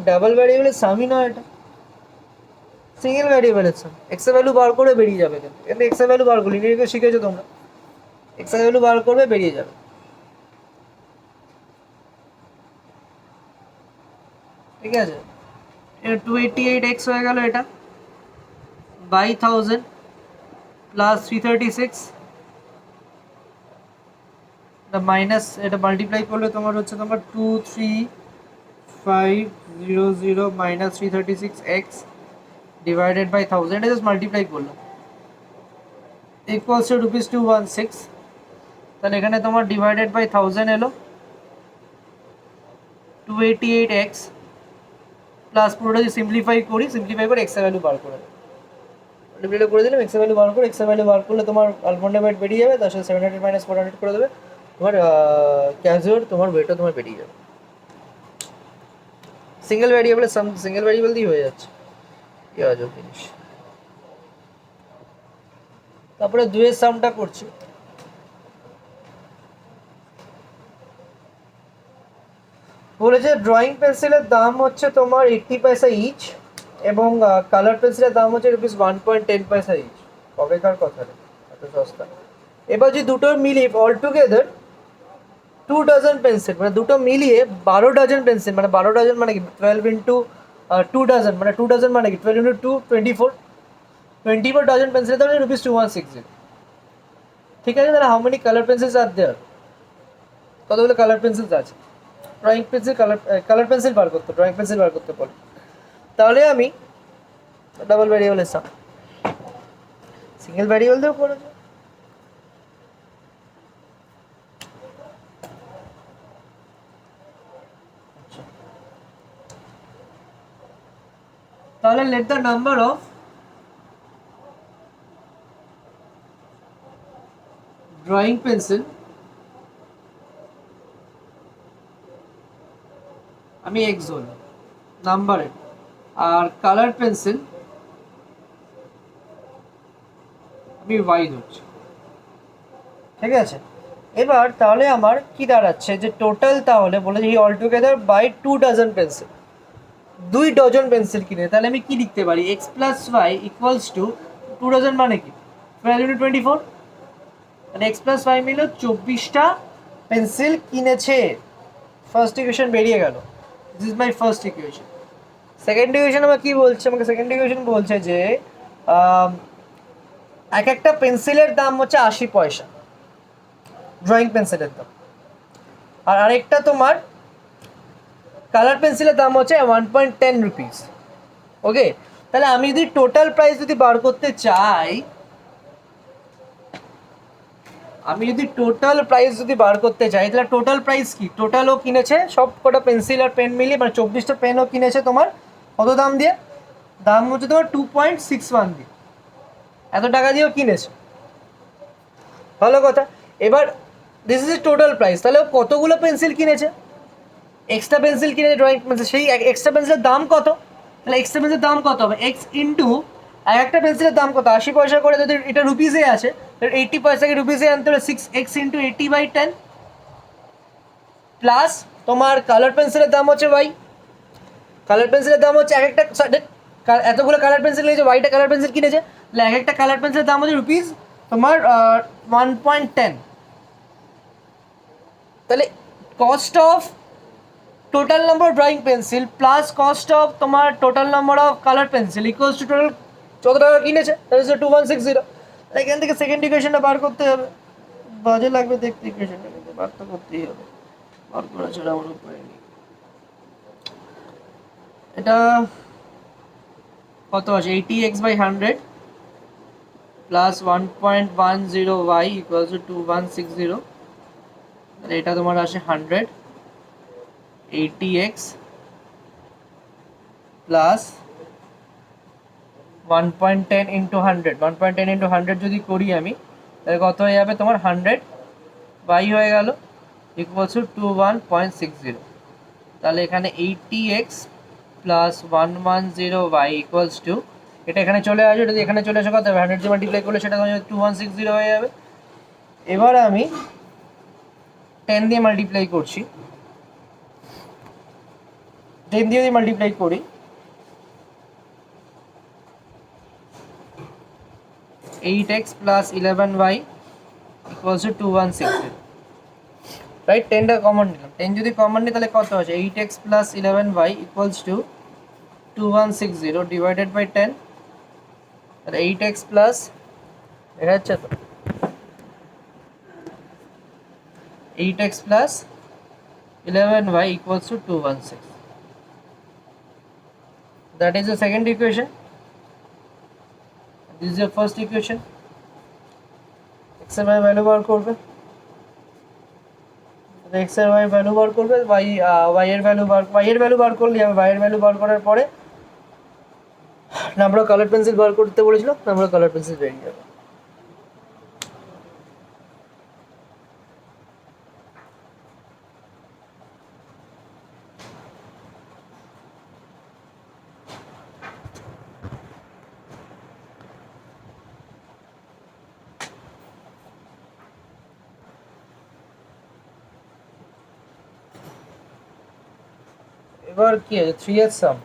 ডাবল ভ্যারিয়েবলের সামই নয় এটা, সিঙ্গেল ভ্যারিয়েবলের সাম। এক্সের ভ্যালু বার করে বেরিয়ে যাবে, কিন্তু এক্সের ভ্যালু বার করলে লিনিয়ারকে শিখেছো তোমরা, এক্সের ভ্যালু বার করবে বেরিয়ে যাবে, ঠিক আছে? এটা 288x হয়ে গেল, এটা বাই 1000 প্লাস 336, এটা মাইনাস, এটা মাল্টিপ্লাই করলে তোমার হচ্ছে তোমার 23500 মাইনাস 336x ডিভাইডেড বাই 1000, এটা জাস্ট মাল্টিপ্লাই করলাম, ইকুয়ালস টু রুপিস 216। তাহলে এখানে তোমার ডিভাইডেড বাই 1000 এলো 288x প্লাস পুরোটা যদি সিম্পলিফাই করে এক্সের ভ্যালু বার করে মাল্টিপ্লাই করে দিলাম, এক্সের ভ্যালু বার করে, এক্সের ভ্যালু বার করলে তোমার আলমন্ডের ওয়েট বেরিয়ে যাবে, তার সাথে 700 মাইনাস 400 করে দেবে, তোমার ক্যাজুয়াল তোমার ওয়েটও তোমার বেরিয়ে যাবে। সিঙ্গেল ভ্যারিয়েবলের সাম সিঙ্গেল ভ্যারিয়েবল দিয়ে হয়ে যাচ্ছে, কি আজব জিনিস। তারপরে দুয়ের সামটা করছি, বলেছে ড্রয়িং পেন্সিলের দাম হচ্ছে তোমার 80 পয়সা ইচ, এবং কালার পেন্সিলের দাম হচ্ছে রুপিস 1.10 পয়সা ইচ। কবেকার কথা রে, এত সস্তা। এবার যদি দুটো মিলিয়ে অল টুগেদার 2 ডজন পেন্সিল, মানে দুটো মিলিয়ে 12 ডজন পেন্সিল, মানে 12 ডজন মানে কি 12 ইন্টু 2 ডজন, মানে 2 ডজন মানে কি 12 ইন্টু 2 24 ডজন পেন্সিলের দাম রুপিস 2160, ঠিক আছে? তাহলে হাউ মেনি কালার পেন্সিলস আর দেয়ার, কতগুলো কালার পেন্সিলস আছে? ড্রয়িং পেন্সিল, কালার পেন্সিল বার করতে, ড্রয়িং পেন্সিল বার করতে পারি। তাহলে আমি ডাবল ভ্যারিয়েবলের সাম, সিঙ্গেল ভ্যারিয়েবল দিয়েও করে দেবো। তাহলে let the number of drawing pencil, আমি এক্স জোন নাম্বারে, আর কালার পেন্সিল আমি ওয়াই ধরছি, ঠিক আছে? এবার তাহলে আমার কি দাঁড়াচ্ছে যে টোটাল, তাহলে বলে যে all together by 2 dozen pencil, 2 dozen pencil কিনে, তাহলে আমি কি লিখতে পারি? X plus y equals to 2 dozen মানে কি 12 ইন্টু 24, মানে এক্স প্লাস ওয়াই মিলে 24টা পেন্সিল কিনেছে। ফার্স্ট ইকুয়েশন বেরিয়ে গেল, this is my first equation. Second equation আমার কি বলছে? আমাকে সেকেন্ড ইকুয়েশন বলছে যে এক একটা পেন্সিলের দাম হচ্ছে 80 পয়সা, ড্রয়িং পেন্সিলের দাম, আর আরেকটা তোমার কালার পেন্সিলের দাম হচ্ছে 1.10 রুপিস। ওকে, তাহলে আমি যদি টোটাল প্রাইস যদি বার করতে চাই, তাহলে টোটাল প্রাইস কি? টোটালও কিনেছে সব কটা পেন্সিল আর পেন মিলিয়ে, মানে 24টা পেনও কিনেছে তোমার কত দাম দিয়ে? দাম হচ্ছে তোমার 2.61 দিয়ে, এত টাকা দিয়েও কিনেছে, ভালো কথা। এবার দিস ইজ টোটাল প্রাইস, তাহলে ও কতগুলো পেন্সিল কিনেছে, এক্সট্রা পেন্সিল কিনেছে ড্রয়িং পেন্সিল, সেই এক্সট্রা পেন্সিলের দাম কত, তাহলে এক্সট্রা পেন্সিলের দাম কত হবে, এক্স ইন্টু এক একটা পেন্সিলের দাম কত 80 পয়সা করে, যদি এটা রুপিসে আছে 80 পয়সাকে রুপিসে আনতে হলে 6x ইন্টু 80/10 প্লাস তোমার কালার পেন্সিলের দাম হচ্ছে ওয়াই, কালার পেন্সিলের দাম হচ্ছে এক একটা এতগুলো কালার পেন্সিল নিয়েছে, ওয়াইটা কালার পেন্সিল কিনেছে, তাহলে এক একটা কালার পেন্সিলের দাম হচ্ছে রুপিস তোমার 1.10, তাহলে cost of total number of drawing pencil plus cost of তোমার total number of colour pencil equals to total যত টাকা কিনেছে, দ্যাট ইজ 2160। এখান থেকে সেকেন্ড ইকুয়েশনটা বার করতে হবে, বাজে লাগবে দেখতে ইকুয়েশনটা, কিন্তু বার তো করতেই হবে, বার করা ছাড়া আমার উপায় নেই। এটা কত আছে, 80x/100 plus 1.10y equals to 2160, তাহলে এটা তোমার আসে 100, 80x প্লাস 1.10 ইন্টু 100, 1.10 ইন্টু 100 যদি করি আমি, তাহলে কত হয়ে যাবে তোমার 100 হয়ে গেল ইকুয়ালস টু 2160, তাহলে এখানে 80x plus 110y equals to, এটা এখানে চলে আসবে, যদি এখানে চলে আসে কত হবে, 100 দিয়ে মাল্টিপ্লাই করলে সেটা 2160 হয়ে যাবে। এবার আমি 10 দিয়ে মাল্টিপ্লাই করছি, 10 দিয়ে যদি মাল্টিপ্লাই করি, 8x plus 11y equals to 2160, right, 10টা কমন নিলাম, 10 যদি কমন নিই তাহলে কত আছে, 8x plus 11y equals to 2160 divided by 10, তাহলে 8x প্লাস এটা হচ্ছে তো 8x plus 11y equals to 216. That is the second equation. This is your first equation. X and y value বার করবে, x এর y ভ্যালু বার করবে, y এর value বার করলে আমি y এর ভ্যালু বার করার পরে নাম্বার অফ কালার পেন্সিল বার করতে বলেছিল, নাম্বার অফ কালার পেন্সিল বেরিয়ে যাবে। এবার কি আছে 3h সাম,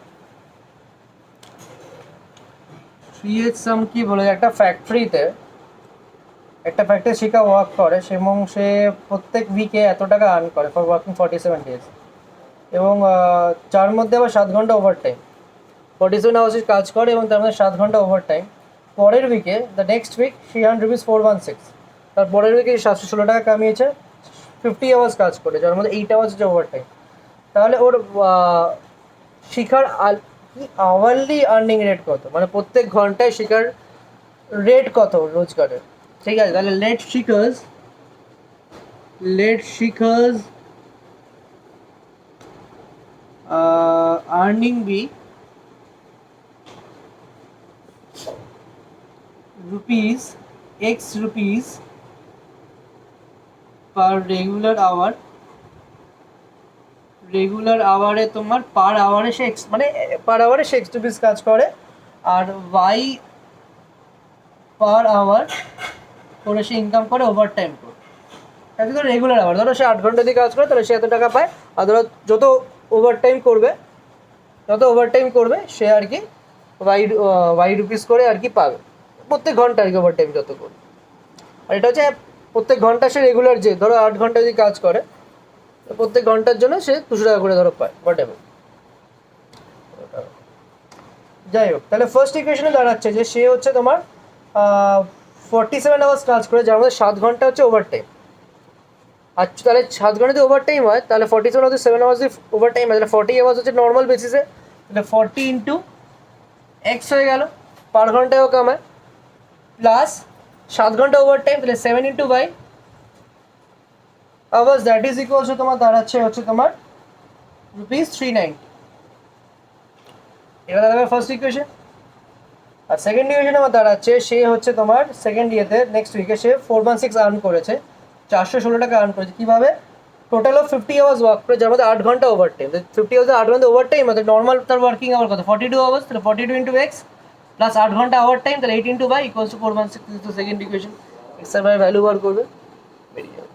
3h সাম কি বলে, একটা ফ্যাক্টরিতে শিখা ওয়ার্ক করে এবং সে প্রত্যেক উইকে এত টাকা আর্ন করে ফর ওয়ার্কিং 47 ডেজ, এবং যার মধ্যে আবার 7 ঘন্টা ওভার টাইম, 47 আওয়ার্স কাজ করে এবং তার মধ্যে 7 ঘন্টা ওভার টাইম। পরের উইকে নেক্সট উইক 300 রুপিস 416, তার পরের উইকে 716 টাকা কামিয়েছে 50 আওয়ার্স কাজ করে, যার মধ্যে 8 আওয়ার্স হচ্ছে ওভার টাইম। তাহলে ওর শিখার আওয়ারলি আর্নিং রেট কত, মানে প্রত্যেক ঘন্টায় শিখার রেট কত রোজগারের, ঠিক আছে। তাহলে let Shikha's earning be rupees x rupees per regular আওয়ারে তোমার পার আওয়ারে সে x রুপিস কাজ করে, আর y পার আওয়ার করে সে ইনকাম করে ওভার টাইম করে। তাহলে ধরো রেগুলার আওয়ার, ধরো সে 8 ঘন্টা দিয়ে কাজ করে, তাহলে সে এত টাকা পায়, আর ধরো যত ওভার টাইম করবে সে আর কি y রুপিস করে আর কি পাবে প্রত্যেক ঘন্টা আর কি, ওভার টাইম যত করবে। আর এটা হচ্ছে প্রত্যেক ঘন্টা সে রেগুলার, যে ধরো 8 ঘন্টা যদি কাজ করে, প্রত্যেক ঘন্টার জন্য সে 200 টাকা করে ধরো পায়, হোয়াট এভার। যাই হোক, তাহলে ফার্স্ট ইকুয়েশনে দাঁড়াচ্ছে যে সে হচ্ছে তোমার 47 আওয়ার্স কাজ করে, যার মধ্যে 7 ঘন্টা হচ্ছে ওভার টাইম। আর তাহলে 7 ঘন্টা যদি ওভার টাইম হয়, তাহলে 47 হচ্ছে 7 আওয়ার্স ওভার টাইম হয়, তাহলে 40 আওয়ার্স হচ্ছে নর্মাল বেসিসে, তাহলে 40 ইন্টু এক্স হয়ে গেল, পার ঘন্টায়ও কামায়, প্লাস 7 ঘন্টা ওভার টাইম, তাহলে 7 into by hours, that is equals to তোমার দাঁড়াচ্ছে হচ্ছে তোমার ₹390। এটা দাঁড়াবে ফার্স্ট ইকুয়েশন। আর সেকেন্ড ইকুয়েশন আমার দাঁড়াচ্ছে সে হচ্ছে তোমার সেকেন্ড ইয়েতে নেক্সট উইকে সে 416 আর্ন করেছে, 416 টাকা আর্ন করেছে কীভাবে? টোটাল অফ 50 আওয়ার্স ওয়ার্ক করে, যার মধ্যে 8 ঘন্টা ওভার টাইম। 50 আওয়ার্সে 8 ঘন্টা ওভার টাইম, মানে নর্মাল তার ওয়ার্কিং আওয়ার কত? 42 আওয়ার্স। তাহলে 42 ইন্টু এক্স প্লাস 8 ঘন্টা ওভার টাইম, তাহলে 8 ইন্টু বাই ইকুয়ালস টু 416। তো সেকেন্ড ইকুয়েশন এক্স আর ওয়াই ভ্যালু বার করবে, বেরিয়ে যাবে।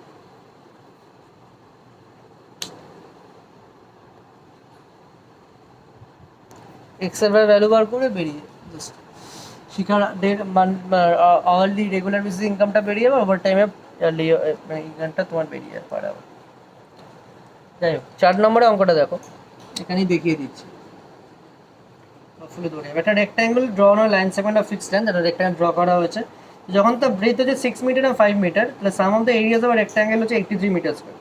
এক্স আর ওয়াই ভ্যালু বার করে বেরিয়ে জাস্ট শিখার আওয়ারলি রেগুলার বেসিস ইনকামটা বেরিয়ে যাবে, ওভার টাইমে মানে ইনকামটা তোমার বেরিয়ে যাবে পার আওয়ার। যাই হোক, 4 নম্বরে অঙ্কটা দেখো, এখানেই দেখিয়ে দিচ্ছি। একটা rectangle draw on line segment of fixed length, একটা রেক্ট্যাঙ্গেল ড্র করা হয়েছে। যখন তো ব্রেথ হচ্ছে 6 মিটার আর 5 মিটার, তাহলে sum of the areas of rectangle হচ্ছে 83 মিটার স্কোয়ার।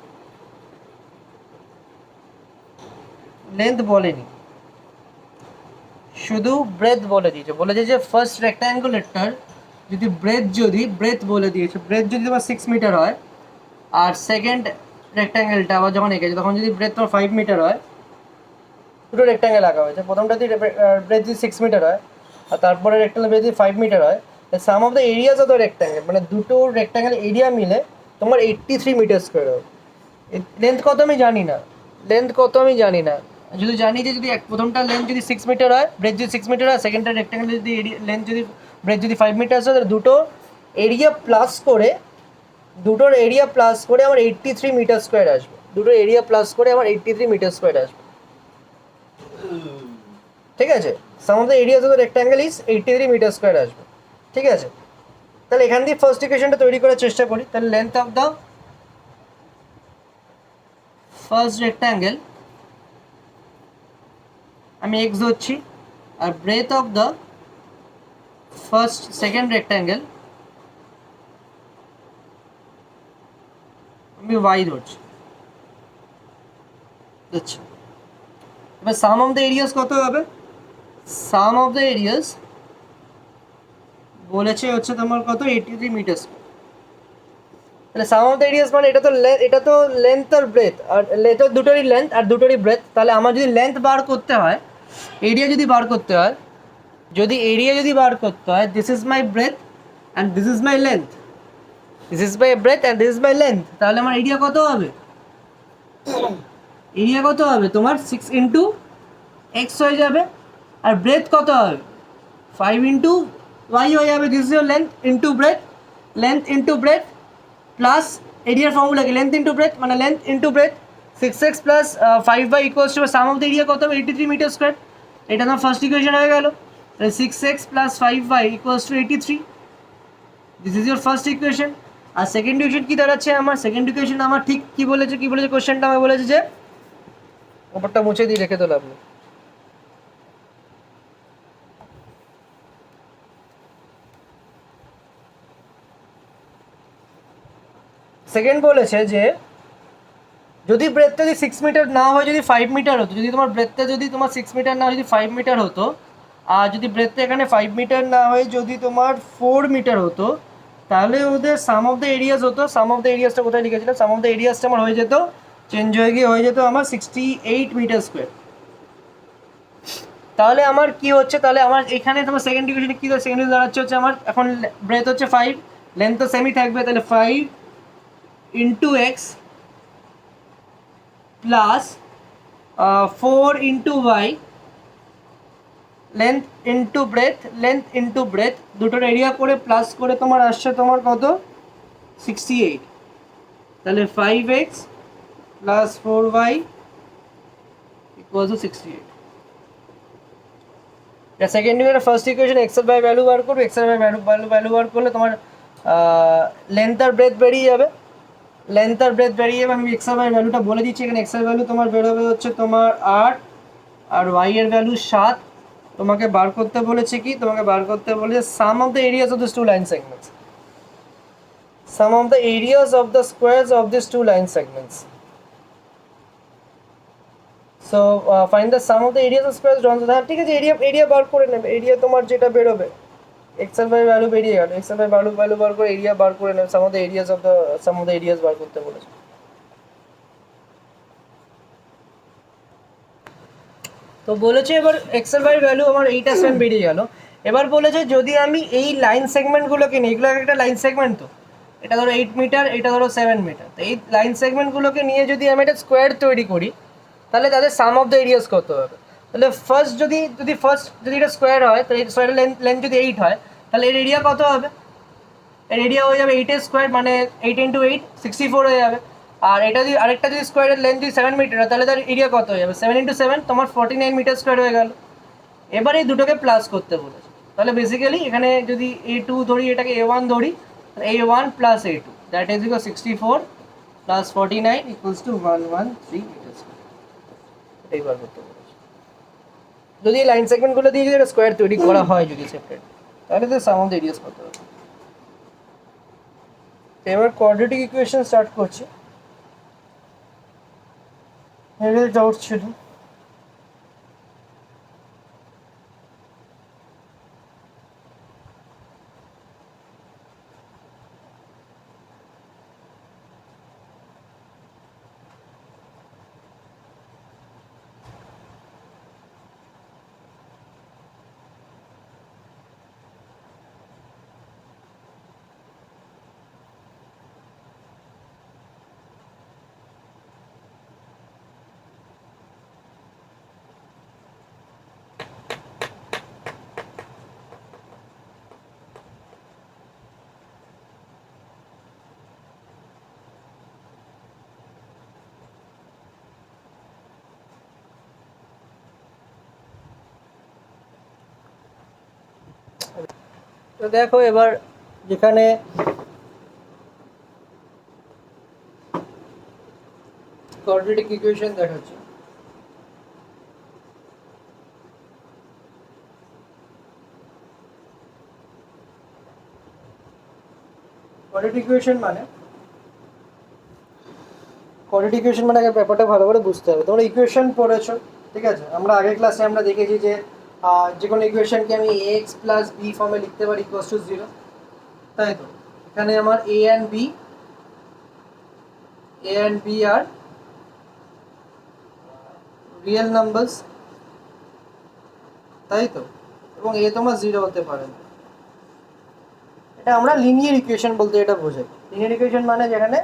লেন্থ বলেনি, শুধু ব্রেথ বলে দিয়েছে। বলেছে যে ফার্স্ট রেক্ট্যাঙ্গুলারটার যদি ব্রেথ বলে দিয়েছে, ব্রেথ যদি তোমার 6 মিটার হয়, আর সেকেন্ড রেক্ট্যাঙ্গেলটা আবার যখন এঁকেছে তখন যদি ব্রেথ তোমার 5 মিটার হয়, দুটো রেক্ট্যাঙ্গেল আঁকা হয়েছে। প্রথমটা যদি ব্রেথ যদি 6 মিটার হয় আর তারপরে রেক্ট্যাঙ্গেল ব্রেথ যদি 5 মিটার হয়, sum of the areas of the rectangle, মানে দুটো রেক্ট্যাঙ্গেল এরিয়া মিলে তোমার 83 মিটার স্কোয়ার হবে। লেন্থ কত আমি জানি না, যদি জানি যে যদি প্রথমটা লেন্থ যদি 6 মিটার হয়, ব্রেথ যদি 6 মিটার হয়, সেকেন্ডটা রেক্ট্যাঙ্গেল যদি লেন্থ যদি ব্রেথ যদি 5 মিটার হয়, তাহলে দুটোর এরিয়া প্লাস করে আমার 83 মিটার স্কোয়ার আসবে। ঠিক আছে, sum of the areas of the rectangle is 83 metre square আসবে। ঠিক আছে, তাহলে এখান দিয়ে ফার্স্ট ইকুয়েশনটা তৈরি করার চেষ্টা করি। তাহলে length of the first rectangle আমি এক্স ধরছি, আর breadth of the second rectangle আমি ওয়াই ধরছি। আচ্ছা, এবার সাম অফ দ্য এরিয়াস কত হবে? সাম অফ দ্য এরিয়াস বলেছে হচ্ছে তোমার কত? 83 মিটার স্কোয়ার। তাহলে সাম অফ দ্য এরিয়াস মানে এটা তো লেন্থ আর ব্রেথ, আর এটা দুটোরই লেন্থ আর দুটোরই ব্রেথ। তাহলে আমার যদি লেন্থ বার করতে হয়, এরিয়া যদি বার করতে হয়, this is my breadth and this is my length, তাহলে আমার এরিয়া কত হবে? তোমার 6 ইন্টু এক্স হয়ে যাবে, আর ব্রেথ কত হবে? 5 ইন্টু ওয়াই হয়ে যাবে। This is your length into breadth plus এরিয়ার ফর্মুলা কি? লেন্থ ইন্টু ব্রেথ, মানে length into breadth. 6x plus 5y equals to sum of the area কত হবে? 83 মিটার স্কোয়ার। এটা আমার ফার্স্ট ইকুয়েশন হয়ে গেল। 6x plus 5y equals to 83। This is your first equation. আর সেকেন্ড ইকুয়েশন কি দাঁড়াচ্ছে আমার? সেকেন্ড ইকুয়েশন আমার ঠিক কি বলেছে কোশ্চেনটা আমাকে বলেছে যে, ওপরটা মুছে দিয়ে রেখে তোলা আপনি। সেকেন্ড বলেছে যে যদি ব্রেথটা যদি 6 মিটার না হয়, যদি 5 মিটার হতো, যদি তোমার ব্রেথটা যদি তোমার 6 মিটার না হয়, যদি 5 মিটার হতো, আর যদি ব্রেথটা এখানে 5 মিটার না হয়, যদি তোমার 4 মিটার হতো, তাহলে ওদের সাম অফ দ্য এরিয়াস হতো। সাম অফ দ্য এরিয়াসটা কোথায় লিখেছিলাম? সাম অফ দ্য এরিয়াসটা আমার হয়ে যেত, চেঞ্জ হয়ে যেত আমার 68 মিটার স্কোয়ার। তাহলে আমার কি হচ্ছে? তাহলে আমার এখানে তোমার সেকেন্ড ইকুয়েশনে কী সেকেন্ড দাঁড়াচ্ছে হচ্ছে আমার এখন ব্রেথ হচ্ছে 5, লেন্থ তো সেমই থাকবে, তাহলে 5 into x plus 4 into y, length into breadth দুটোর এরিয়া করে প্লাস করে তোমার আসছে তোমার কত? 68। তাহলে 5x plus 4y equals to 68। Second equation first equation x এর বাই ভ্যালু বার করবে। ভ্যালু বার করলে তোমার লেন্থ আর ব্রেথ বেরিয়ে যাবে। আমি এক্স এর বাই ভ্যালুটা বলে দিচ্ছি। এখানে এক্স এর ভ্যালু তোমার বেরোবে হচ্ছে তোমার 8, আর ওয়াই এর ভ্যালু 7। তোমাকে বার করতে বলেছে কি? তোমাকে বার করতে বলেছে sum of the areas of this two line segments, sum of the areas of the squares of this two line segments. So find the sum of the areas of squares drawn. হ্যাঁ ঠিক আছে, area বার করে নেবে। Area তোমার যেটা বেরোবে, x এর by value বেরিয়ে গেল, এক্স এর বাই ভ্যালু বার করে এরিয়া বার করে নেবে। সাম অফ দ্য এরিয়াস বার করতে বলেছে। তো বলেছে এবার এক্স এর বাই ভ্যালু আমার 8 বেরিয়ে গেল। এবার বলেছে যদি আমি এই লাইন সেগমেন্টগুলোকে নিই, এগুলো একটা লাইন সেগমেন্ট, তো এটা ধরো 8 মিটার, এটা ধরো 7 মিটার। তো এই লাইন সেগমেন্টগুলোকে নিয়ে যদি আমি একটা স্কোয়ার তৈরি করি, তাহলে তাদের সাম অফ দ্য এরিয়াস কত হবে? তাহলে ফার্স্ট যদি এটা স্কোয়ার হয়, তো এই স্কোয়ারের লেন্থ যদি 8 হয়, তাহলে এর এরিয়া কত হবে? এর এরিয়া হয়ে যাবে 8 স্কোয়ার, মানে 8 ইন্টু 8 64 হয়ে যাবে। আর এটা যদি আরেকটা যদি স্কোয়ারের লেন্থ যদি 7 মিটার হয়, তাহলে তার এরিয়া কত হয়ে যাবে? 7 ইন্টু 7 তোমার 49 মিটার স্কোয়ার হয়ে গেল। এবার এই দুটোকে প্লাস করতে বলেছে। তাহলে বেসিক্যালি এখানে যদি A2 ধরি, এটাকে A1 ধরি, A1 plus A2 that is equal 64 plus 49 equals to 113 metre square. এটাই বার করতে বলেছে। যদি এই লাইন সেগমেন্টগুলো দিয়ে যদি একটা স্কোয়ার তৈরি করা হয় যদি সেপারেট, তাহলে তো সাম অফ দ্য এরিয়াস কত হবে? এবার কোয়াড্রেটিক ইকুয়েশন স্টার্ট করছি। এর ডাউট ছিল। তো দেখো এবার যেখানে কোয়াড্রেটিক ইকুয়েশন দেখাচ্ছে, কোয়াড্রেটিক ইকুয়েশন মানে আগে ব্যাপারটা ভালো করে বুঝতে হবে। তোমরা ইকুয়েশন পড়েছো, ঠিক আছে? আমরা আগের ক্লাসে আমরা দেখেছি যে যে কোনো ইকুয়েশনকে আমি এক্স প্লাস বি ফর্মে লিখতে পারি ইকুয়ালস টু 0, তাই তো? এখানে আমার A and B are real numbers, তাই তো? এবং এ তোমার 0 হতে পারে না। এটা আমরা লিনিয়ার ইকুয়েশন বলতে এটা বোঝাই। লিনিয়ার ইকুয়েশন মানে যেখানে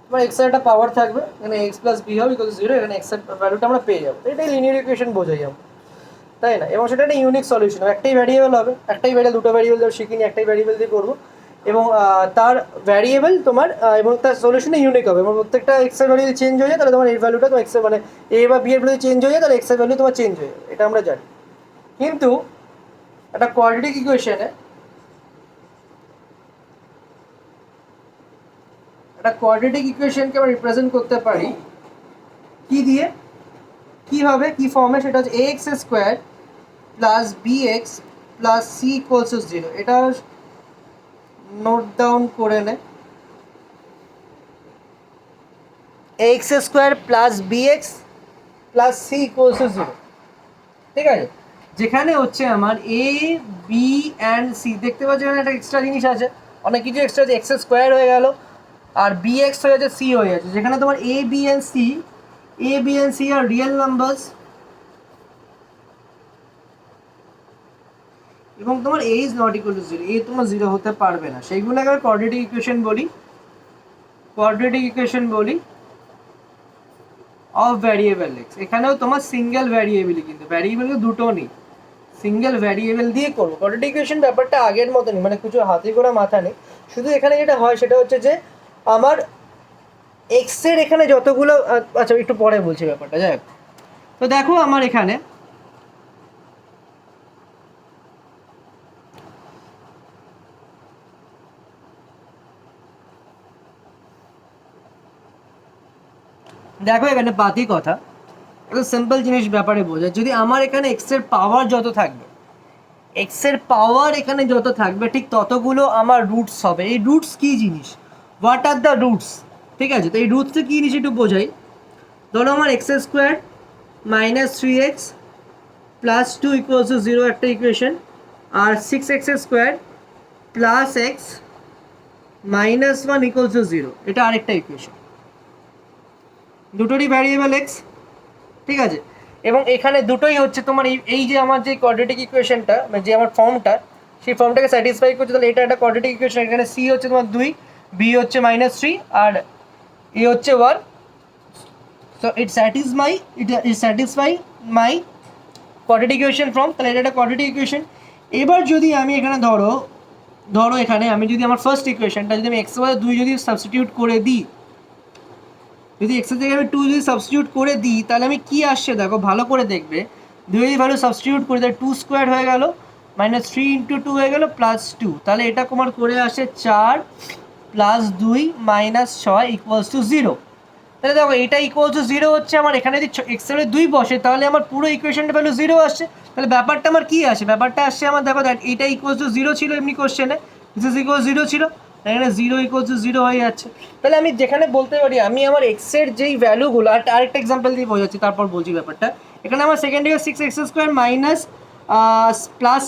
তোমার এক্স এর একটা পাওয়ার থাকবে, এখানে এক্স প্লাস বি হবে ইকুয়াল টু 0, এখানে এক্স এর ভ্যালুটা আমরা পেয়ে যাবো। এটাই লিনিয়ার ইকুয়েশন বোঝাই আমরা, তাই না? এবং সেটা একটা ইউনিক সলিউশন হবে। একটাই ভ্যারিয়েবল হবে, দুটো ভ্যারিয়েবল ধর শিখিনি, একটাই ভ্যারিয়েবল দিয়ে করবো। এবং তার ভ্যারিয়েবল তোমার এবং তার সলিউশনে ইউনিক হবে। এবং প্রত্যেকটা এক্স এর ভ্যালু যদি চেঞ্জ হয়ে যায়, তাহলে তোমার এই ভ্যালুটা তো এক্স এর মানে এ বা বি এর ভ্যালু চেঞ্জ হয়ে যায়, তাহলে এক্স এর ভ্যালু তোমার চেঞ্জ হয়ে যাবে, এটা আমরা জানি। কিন্তু একটা কোয়াড্রেটিক ইকুয়েশনকে আমরা রিপ্রেজেন্ট করতে পারি কি দিয়ে, কিভাবে, কি ফর্মে? সেটা হচ্ছে ax square plus bx plus c equals to 0। এটা নোট ডাউন করে নে, ax square plus bx plus c equals to 0, ঠিক আছে? যেখানে হচ্ছে আমার a b অ্যান্ড c, দেখতে পাচ্ছ এখানে একটা এক্সট্রা জিনিস আছে, অনেক কিছু এক্সট্রা আছে। এক্স স্কোয়ার হয়ে গেল, আর bx হয়ে যাচ্ছে, c হয়ে যাচ্ছে। যেখানে তোমার a b and c আর রিয়েল নাম্বারস, এবং তোমার a is not equal to 0, a তোমার 0 হতে পারবে না। সেইগুলোকে আমরা কোয়াড্রেটিক ইকুয়েশন বলি অফ ভ্যারিয়েবল এক্স। এখানেও তোমার সিঙ্গেল ভ্যারিয়েবলই, কিন্তু ভ্যারিয়েবল দুটো নেই, সিঙ্গেল ভ্যারিয়েবল দিয়ে করবো কোয়াড্রেটিক ইকুয়েশন। ব্যাপারটা আগের মতনই, মানে কিছু হাতে করা মাথা নেই। শুধু এখানে যেটা হয় সেটা হচ্ছে যে আমার এক্স এর এখানে যতগুলো, আচ্ছা একটু পরে বলছি ব্যাপারটা, যাই হোক। তো দেখো আমার এখানে এখানে বাকি কথা একটা সিম্পল জিনিস ব্যাপারে বোঝা। যদি আমার এখানে এক্স এর পাওয়ার এখানে যত থাকবে, ঠিক ততগুলো আমার রুটস হবে। এই রুটস কি জিনিস, হোয়াট আর দ্য রুটস, ঠিক আছে? তো এই রুটসে কী জিনিস একটু বোঝাই। ধরো আমার x square minus 3x plus 2 equals to 0 একটা ইকুয়েশন, আর 6x square plus x minus 1 equals to 0 এটা আরেকটা ইকুয়েশন। দুটোরই ভ্যারিয়েবল এক্স, ঠিক আছে? এবং এখানে দুটোই হচ্ছে তোমার এই যে আমার যে কোয়াড্রেটিক ইকুয়েশনটা, মানে যে আমার ফর্মটা, সেই ফর্মটাকে স্যাটিসফাই করছে। তাহলে এটা একটা কোয়াড্রেটিক ইকুয়েশন। এখানে c হচ্ছে তোমার 2, বি হচ্ছে -3 আর এ হচ্ছে 1। So it satisfy my quadratic equation from, তাহলে এটা একটা কোয়াড্রেটিক ইকুয়েশন। এবার যদি আমি এখানে ধরো এখানে আমি যদি আমার ফার্স্ট ইকুয়েশনটা যদি আমি এক্স বাই 2 যদি সাবস্টিটিউট করে দিই, যদি এক্সের জায়গায় আমি 2 যদি সাবস্টিটিউট করে দিই, তাহলে আমি কি আসছে দেখো ভালো করে দেখবে। 2 যদি ভ্যালু সাবস্টিটিউট করি তাহলে 2 স্কোয়ার হয়ে গেল, -3 × 2 হয়ে গেল +2, তাহলে এটা তোমার করে আসে 4 + 2 - 6 = 0। তাহলে দেখো এটা =0 হচ্ছে আমার, এখানে যদি এক্সের 2 বসে তাহলে আমার পুরো ইকুয়েশনটা ভ্যালু 0 আসছে। তাহলে ব্যাপারটা আমার কি আসে, ব্যাপারটা আসছে আমার দেখো এটা =0 ছিল এমনি কোশ্চেনে, =0 ছিল, এখানে 0 =0 হয়ে যাচ্ছে। তাহলে আমি যেখানে বলতে পারি আমি আমার এক্সের যেই ভ্যালুগুলো, আরেকটা এক্সাম্পল দিয়ে বোঝাচ্ছি তারপর বলছি ব্যাপারটা। এখানে আমার সেকেন্ড দিকে 6x² মাইনাস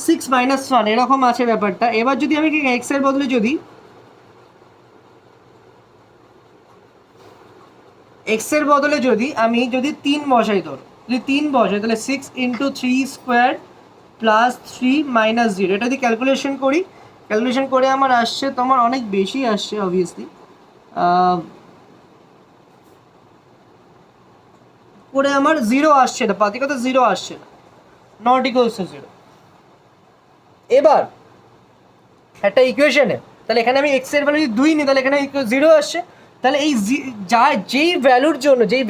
+6 - 1 এরকম আছে ব্যাপারটা। এবার যদি আমি এক্সের বদলে যদি আমি যদি 3 বসাই, ধরো যদি 3 বসাই তাহলে 6 × 3² + 3 - 0, এটা যদি ক্যালকুলেশন করে আমার আসছে তোমার অনেক বেশি আসছে অবভিয়াসলি, করে আমার 0 আসছে না, পাতিকতা 0 আসছে না, নট ইকুয়ালস টু 0। এবার একটা ইকুয়েশনে তাহলে এখানে আমি এক্স এর ভ্যালু যদি 2 নিই তাহলে এখানে 0 আসছে। তাহলে এই যেই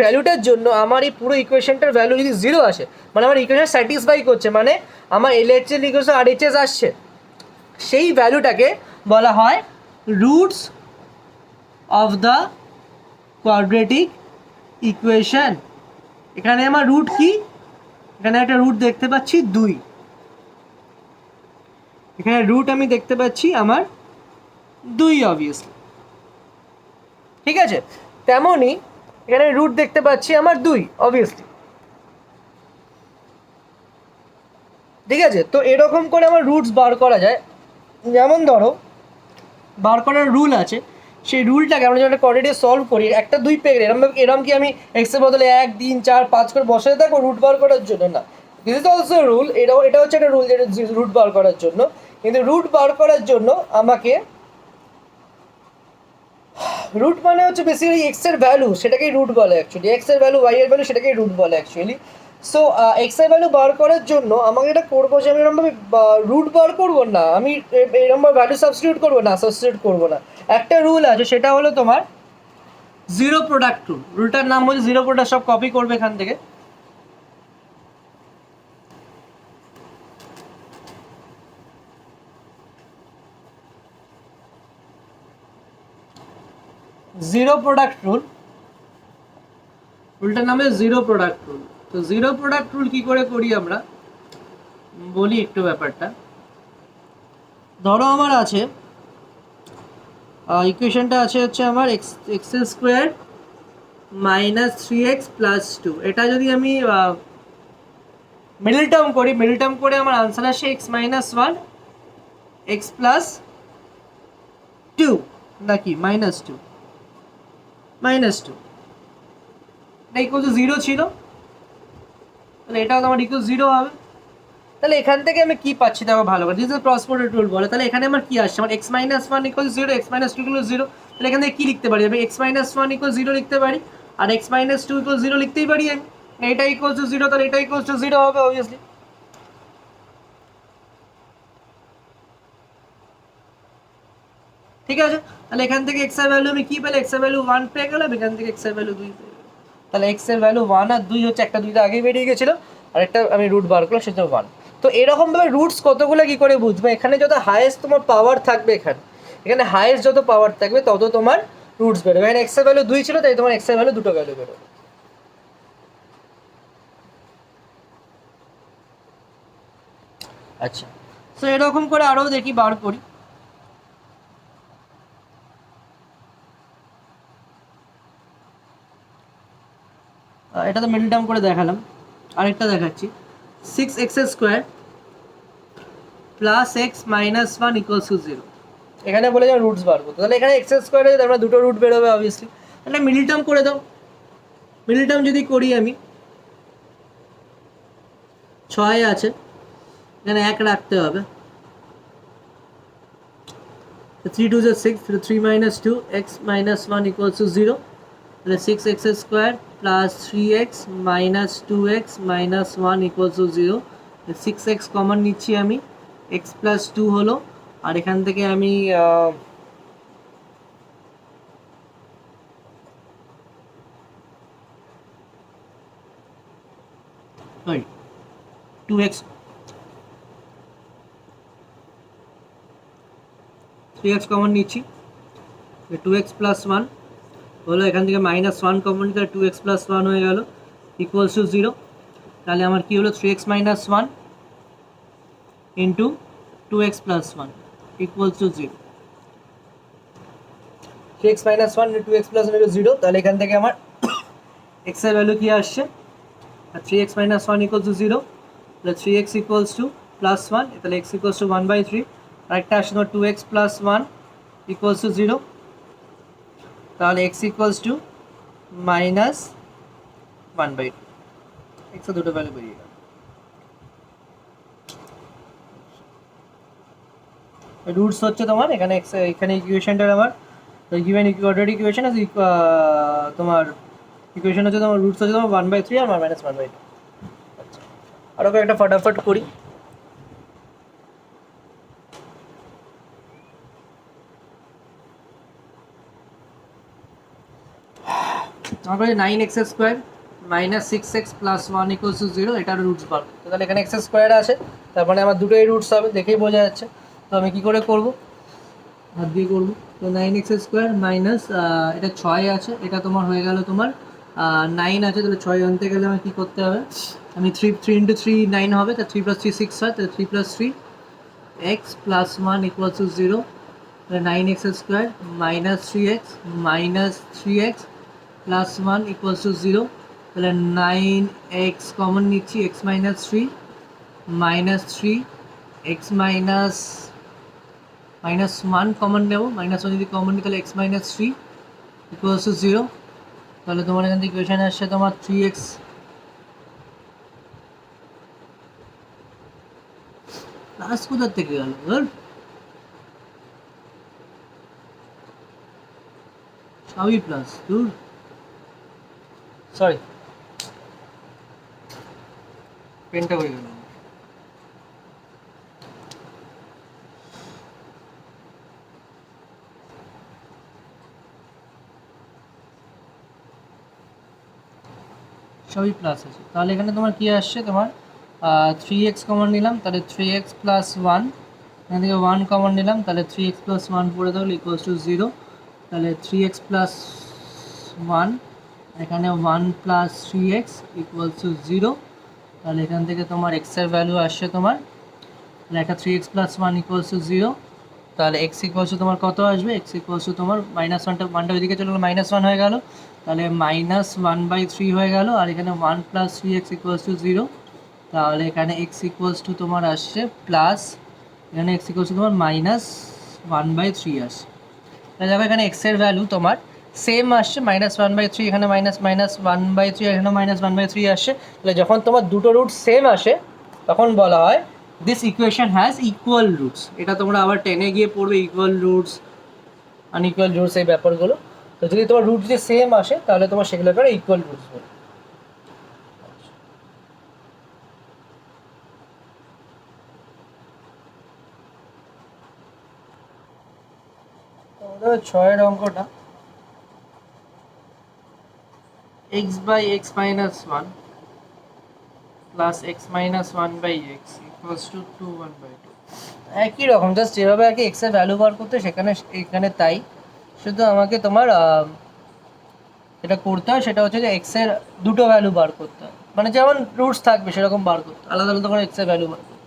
ভ্যালুটার জন্য আমার এই পুরো ইকুয়েশনটার ভ্যালু যদি 0 আসে, মানে আমার ইকুয়েশন স্যাটিসফাই করছে, মানে আমার LHS ইকুয়েশন RHS আসছে, সেই ভ্যালুটাকে বলা হয় roots of the quadratic equation. এখানে আমার রুট কি, এখানে একটা রুট দেখতে পাচ্ছি 2, এখানে রুট আমি দেখতে পাচ্ছি আমার 2 অবভিয়াসলি, ঠিক আছে। তেমনই এখানে রুট দেখতে পাচ্ছি আমার 2 অবভিয়াসলি, ঠিক আছে। তো এরকম করে আমার রুটস বার করা যায়। যেমন ধরো বার করার রুল আছে, সেই রুলটাকে আমরা যখন কোয়াড্রেটিক সলভ করি, একটা 2 পেয়ে গেলে এরকম কি আমি এক্সের বদলে 1 3 4 5 করে বসাতে থাকবো রুট বার করার জন্য? না, দিস ইজ অলসো রুল, এটা হচ্ছে একটা রুল যেটা রুট বার করার জন্য। কিন্তু রুট বার করার জন্য আমাকে রুট মানে হচ্ছে বেসিক্যালি এক্স এর ভ্যালু, সেটাকেই রুট বলে অ্যাকচুয়ালি, এক্স এর ভ্যালু ওয়াই এর ভ্যালু সেটাকেই রুট বলে অ্যাকচুয়ালি। সো এক্স এর ভ্যালু বার করার জন্য আমাকে এটা করবো যে আমি এরকমভাবে রুট বার করবো না, আমি এরকমভাবে ভ্যালু সাবস্টিটিউট করবো না। একটা রুল আছে, সেটা হলো তোমার জিরো প্রোডাক্ট রুল। রুলটার নাম হচ্ছে জিরো প্রোডাক্ট, সব কপি করবে এখান থেকে। জিরো প্রোডাক্ট রুলটার নাম হচ্ছে জিরো প্রোডাক্ট রুল। তো জিরো প্রোডাক্ট রুল কি করে করি আমরা বলি একটু ব্যাপারটা। ধরো আমার আছে ইকুয়েশনটা আছে হচ্ছে আমার x² - 3x + 2, এটা যদি আমি মিডল টার্ম করে আমার আনসার আসে x - 1 x + 2 নাকি -2 এটা ইকুয়াল টু 0 ছিল, তাহলে এটাও আমার ইকুয়াল 0 হবে। তাহলে এখান থেকে আমি কি পাচ্ছি দেখো ভালো করে, this is cross product rule বলে। তাহলে এখানে আমার কি আসছে, আমার x - 1 = 0, x - 2 = 0। তাহলে এখান থেকে কি লিখতে পারি আমি, x - 1 = 0 লিখতে পারি, আর x - 2 = 0 লিখতেই পারি আমি। এটা ইকুয়াল টু 0, তাহলে এটা ইকুয়াল টু 0 হবে অবভিয়াসলি, ঠিক আছে। তাহলে এখান থেকে x এর ভ্যালু আমি কি পেলে, x এর ভ্যালু 1 পেয়ে গেলাম, এখান থেকে x এর ভ্যালু 2 পেয়ে গেলাম। তাহলে x এর ভ্যালু 1 আর 2 হচ্ছে, একটা 2টা আগেই বেরিয়ে গেছিলো, আর একটা আমি রুট বার করলাম সেটা 1। তো এরকমভাবে রুটস কতগুলো কী করে বুঝবে, এখানে যত হায়েস্ট তোমার পাওয়ার থাকবে, এখানে হায়েস্ট যত পাওয়ার থাকবে তত তোমার রুটস বেরোবে। এখানে x এর ভ্যালু 2 ছিল, তাই তোমার x এর ভ্যালু 2টো ভ্যালু বেরোবে। আচ্ছা, তো এরকম করে আরও দেখি বার করি। এটা তো মিডল টার্ম করে দেখালাম, আরেকটা দেখাচ্ছি। 6x² + x - 1 = 0। এখানে বলে যাও রুটস বার করতে, তাহলে এখানে x² তার মানে 2টো রুট বেরোবে অবভিয়াসলি। তাহলে মিডল টার্ম করে দাও, মিডল টার্ম যদি করি আমি 6 আছে, এখানে 1 রাখতে হবে, 3 2 is 6, 3 minus 2 x minus 1 equals to 0. 6x square plus 3x minus 2x minus 1 equals to 0. 6x common নিচ্ছি আমি, x plus 2 হলো, আর এখান থেকে আমি 2x 3x কমন নিচ্ছি, 2x plus 1 হলো, এখান থেকে -1 কমন নিতে 2x plus 1 হয়ে গেল ইকুয়ালস টু 0। তাহলে আমার কি হলো 3x minus 1 into 2x plus 1 equals to 0। 3x minus 1 into 2x plus 1 equal 0। তাহলে এখান থেকে আমার x এর ভ্যালু কি আসছে, 3x minus 1 equals to 0, তাহলে 3x equals to plus 1, তাহলে x equals to 1/3, আরেকটা আসছে তোমার 2x plus 1 equals to 0, তাহলে x equals to minus 1/2, x এর দুটো ভ্যালু বেরিয়ে গেল। রুটস হচ্ছে তোমার এখানে x, এখানে ইকুয়েশনটার আমার গিভেন কোয়াড্রেটিক ইকুয়েশন আছে, তোমার ইকুয়েশন হচ্ছে তোমার রুটস হচ্ছে তোমার 1/3 আর -1/2। আচ্ছা, আরও একটা ফটাফট করি। আমার কাছে 9x square minus 6x plus 1 equals to 0, এটার রুটস বার। তাহলে এখানে x স্কোয়ার আছে, তার মানে আমার দুটোই রুটস হবে, দেখেই বোঝা যাচ্ছে। তো আমি কী করে করবো, হাত দিয়ে করবো। তো 9x স্কোয়ার মাইনাস, এটা 6 আছে, এটা তোমার হয়ে গেল তোমার 9 আছে, তাহলে 6 আনতে গেলে আমার কী করতে হবে, আমি 3 ইন্টু 3 9 হবে, তাহলে 3 + 3 6 হয়, তাহলে 3 + 3 x প্লাস 1 ইকুয়ালস টু 0, তাহলে 9x square minus 3x minus 3x plus 1 equals to 0, তাহলে 9x কমন নিচ্ছি, x minus 3 minus 3 x minus 1 common নেব, -1 যদি কমন নিই তাহলে x মাইনাস 3 ইকুয়ালস টু 0। তাহলে তোমার এখান থেকে ইকুয়েশন আসছে তোমার 3x প্লাস কোথার থেকে গেল, সবই প্লাস, দূর, সরি পেনটা হয়ে গেল। সবই প্লাস আছে, তাহলে এখানে তোমার কি আসছে, তোমার 3x কমন নিলাম, তাহলে 3x প্লাস 1, এখান থেকে 1 কমন নিলাম, তাহলে 3x প্লাস 1 পড়ে দেবো ইকুয়ালস টু 0, তাহলে 3x প্লাস 1, এখানে 1 প্লাস 3x ইকুয়ালস টু 0, তাহলে এখান থেকে তোমার x এর ভ্যালু আসছে তোমার, তাহলে একটা 3x প্লাস 1 ইকুয়ালস টু 0, তাহলে x ইকুয়ালস টু তোমার কত আসবে, x ইকুয়ালস টু তোমার -1টা ওইদিকে চলে গেলো, -1 হয়ে গেল, তাহলে -1/3 হয়ে গেল, আর এখানে 1 প্লাস 3x ইকুয়ালস টু 0, তাহলে এখানে x ইকুয়ালস টু তোমার আসছে প্লাস, এখানে x ইকুয়ালস টু তোমার -1/3 আসছে। তাহলে দেখো এখানে x এর ভ্যালু তোমার সেম আসছে, -1/3, এখানে -1/3, এখানে -1/3 আসছে। তাহলে যখন তোমার দুটো রুট সেম আসে তখন বলা হয় this equation has equal roots. এটা তোমরা আবার 10-এ গিয়ে পড়বে, ইকুয়াল রুটস আনইকুয়াল রুটস এই ব্যাপারগুলো। তো যদি তোমার রুট যদি সেম আসে তাহলে তোমার সেগুলো করে ইকুয়াল রুটস বলে। ছয়ের অঙ্কটা x/x minus 1 plus x minus 1/x equals to 2/1/2, একই রকম, জাস্ট যেভাবে আর কি x এর ভ্যালু বার করতে সেখানে এখানে তাই, শুধু আমাকে তোমার যেটা করতে হয় সেটা হচ্ছে যে x এর দুটো ভ্যালু বার করতে হয়, মানে যেমন রুটস থাকবে সেরকম বার করতে, আলাদা আলাদা করে x এর ভ্যালু বার করতে।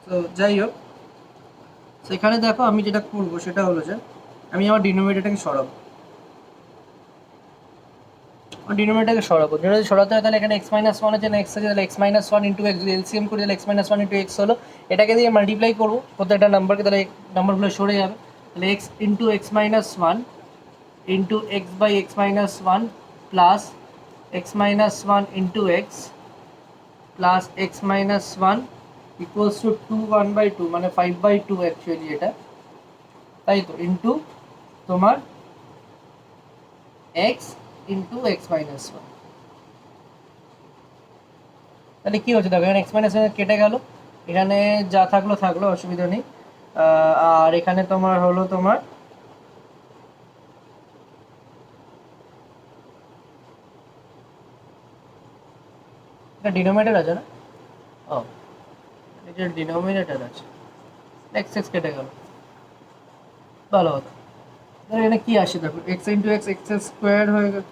তো যাই হোক, সেখানে দেখো আমি যেটা করবো সেটা হলো যে আমি আমার ডিনোমিনেটরটাকে সরাবো, ডিনোমিনেটরটাকে সরাবো, যদি সরাতে হয় তাহলে এখানে x minus 1 আছে না x আছে, তাহলে x minus 1 ইন্টু x, যদি এলসিএম করি তাহলে x minus 1 ইন্টু x হলো, এটাকে দিয়ে মাল্টিপ্লাই করবো প্রত্যেকটা নাম্বারকে, তাহলে নাম্বারগুলো সরে যাবে, তাহলে x into x minus 1 into x/x minus 1 plus x minus 1 into x plus x minus 1 equals two 2/1/2, মানে 5/2 অ্যাকচুয়ালি এটা, তাই তো, ইন্টু তোমার x into x minus one. তাহলে কী হচ্ছে দেখো, এখানে এক্স মাইনাস ওয়ান কেটে গেল, এখানে যা থাকলো থাকলো, অসুবিধা নেই। আর এখানে তোমার হলো তোমার এটা ডিনোমিনেটর আছে না, ও এটা ডিনোমিনেটর আছে, এক্স এক্স কেটে গেল, ভালো হতো। এখানে কি আসে দেখো, x into x, x square হয়ে গেল।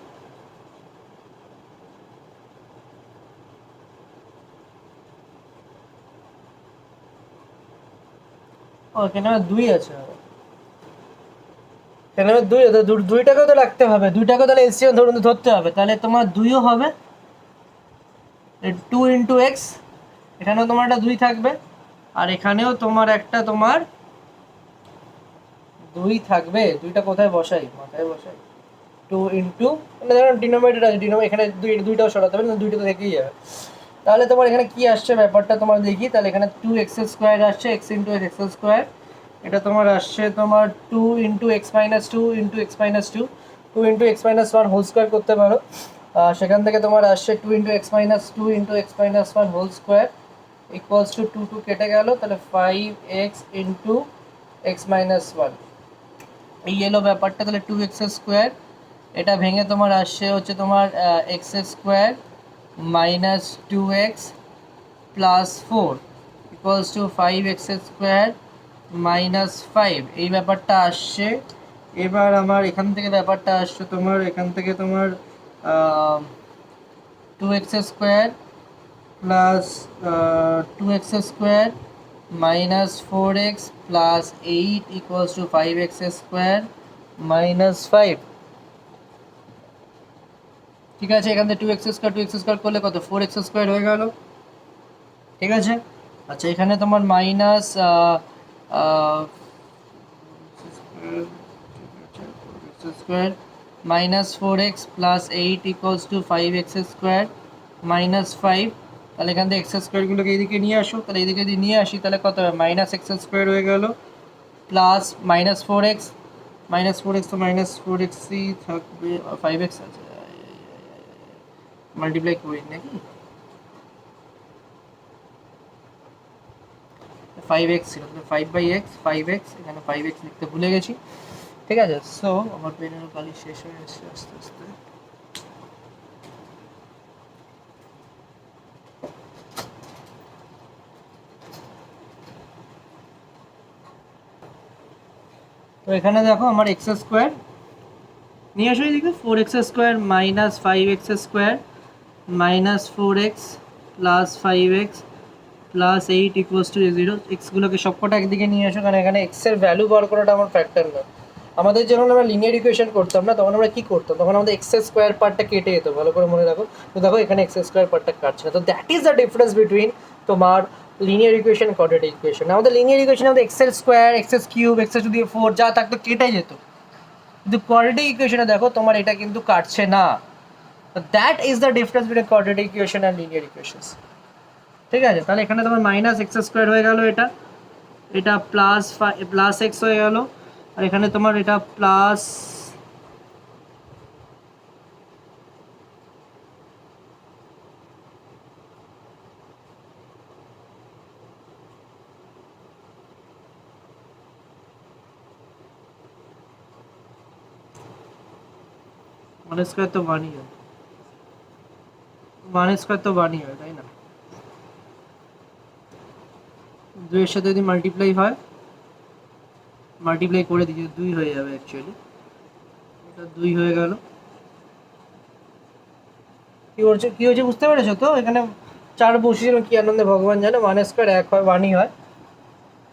ও এখানে আমার দুই আছে, এখানে আমার দুই আছে, দুইটাকেও তো রাখতে হবে, দুইটাকেও তাহলে এলসিএম ধরুন ধরতে হবে, তাহলে তোমার দুইও হবে, টু ইন্টু এক্স, এখানেও তোমার একটা দুই থাকবে, আর এখানেও তোমার একটা তোমার দুই থাকবে। দুইটা কোথায় বসাই, মাথায় বসাই, টু ইন্টু, মানে ধরো ডিনোমিনেটর আছে, এখানে দুইটাও সরাতে হবে না, দুইটা তো থেকেই যাবে। তাহলে তোমার এখানে কি আসছে ব্যাপারটা তোমার দেখি, তাহলে এখানে টু এক্স স্কোয়ার আসছে, এক্স ইন্টু এক্স স্কোয়ার, এটা তোমার আসছে তোমার two into x minus two into x minus two, two into x minus one whole square করতে পারো, সেখান থেকে তোমার আসছে two into x minus two into x minus one whole square equals to two, two কেটে গেল, তাহলে five x into x minus one, এই এলো ব্যাপারটা। তাহলে টু এক্স স্কোয়ার, এটা ভেঙে তোমার আসছে হচ্ছে তোমার x square minus two x plus four equals to five x square minus five, এই ব্যাপারটা আসছে। এবার আমার এখান থেকে ব্যাপারটা আসছে তোমার, এখান থেকে তোমার two x square plus two x square minus four x plus eight equals to five x square minus five. ঠিক আছে, এখান থেকে টু এক্স স্কোয়ার করলে কত, ফোর এক্স স্কোয়ার হয়ে গেল, ঠিক আছে। আচ্ছা এখানে তোমার minus square minus four x plus eight equals to five x square minus five, তাহলে এখান থেকে এক্স স্কোয়ারগুলোকে এইদিকে নিয়ে আসো, তাহলে এইদিকে যদি নিয়ে আসি তাহলে কত হবে, মাইনাস এক্স স্কোয়ার হয়ে গেল প্লাস মাইনাস ফোর এক্স তো মাইনাস ফোর এক্সই থাকবে, ফাইভ এক্স আছে, মাল্টিপ্লাই করি নাকি, ফাইভ এক্স ছিল, five by x, five x, এখানে ফাইভ এক্স লিখতে ভুলে গেছি, ঠিক আছে। সো আমার পেনের কালি শেষ হয়ে এসছে আস্তে আস্তে। তো এখানে দেখো আমার এক্স স্কোয়ার নিয়ে আসো এদিকে, four x square minus five x square minus four x plus five x plus eight equals to zero, এক্সগুলোকে সবকটা একদিকে নিয়ে আসো, কারণ এখানে এক্সের ভ্যালু বার করাটা আমার ফ্যাক্টর না। আমাদের যখন আমরা লিনিয়ার ইকুয়েশন করতাম না, তখন আমরা কী করতাম, তখন আমাদের এক্স স্কোয়ার পার্টটা কেটে যেত, ভালো করে মনে রাখো। তো দেখো এখানে এক্স স্কোয়ার পার্টটা কাটছে না, তো that is the difference between তোমার লিনিয়ার ইকুয়েশন কোয়াড্রেটিক ইকুয়েশন। আমাদের লিনিয়ার ইকুয়েশন আমাদের x square, x cube, x যদি ফোর যা থাকতো কেটে যেত, কিন্তু কোয়াড্রেটিক ইকুয়েশনে দেখো তোমার এটা কিন্তু কাটছে না। That is the difference between quadratic equation and linear equations, ঠিক আছে। তাহলে এখানে তোমার মাইনাস এক্স স্কোয়ার হয়ে গেল, এটা প্লাস এক্স হয়ে গেল, আর এখানে তোমার এটা প্লাস ওয়ান স্কোয়ার তো ওয়ানই হয়, ওয়ান স্কোয়ার তো ওয়ানই হয়, তাই না, দুইয়ের সাথে যদি মাল্টিপ্লাই হয়, মাল্টিপ্লাই করে দিই দুই হয়ে যাবে, অ্যাকচুয়ালি এটা দুই হয়ে গেল। কী হয়েছে বুঝতে পেরেছো তো, এখানে চার বসিয়েছিল, কী আনন্দে ভগবান জানে, ওয়ান স্কোয়ার এক হয়, ওয়ানই হয়।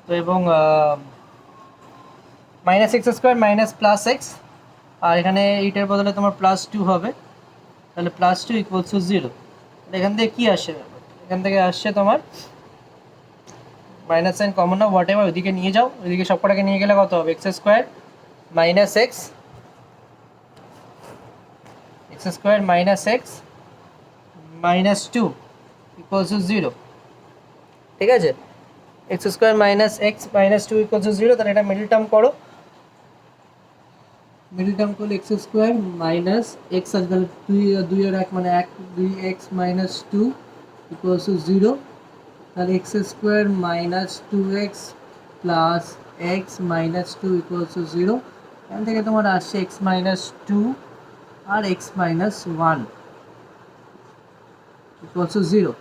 তো এবং minus x square minus plus x, আর এখানে এইটার বদলে তোমার প্লাস টু হবে, তাহলে plus two equals to zero. এখান থেকে কী আসছে, এখান থেকে আসছে তোমার মাইনাস সাইন কমন না, হোয়াট এভার ওইদিকে নিয়ে যাও, ওইদিকে সবকটাকে নিয়ে গেলে কত হবে, x square minus x square minus x minus two equals to zero, ঠিক আছে। X square minus x minus two equals to zero, তাহলে এটা মিডল টার্ম করো, মিডিল টার্ম করলে এক্স স্কোয়ার মাইনাস এক্স আসবে তাহলে দুই আর এক মানে এক, 2x মাইনাস 2 ইকুয়ালস টু 0, তাহলে x square minus 2x plus x minus 2 equals to 0। এখান থেকে তোমার আসছে এক্স মাইনাস 2 আর এক্স মাইনাস 1 ইকুয়ালস টু 0।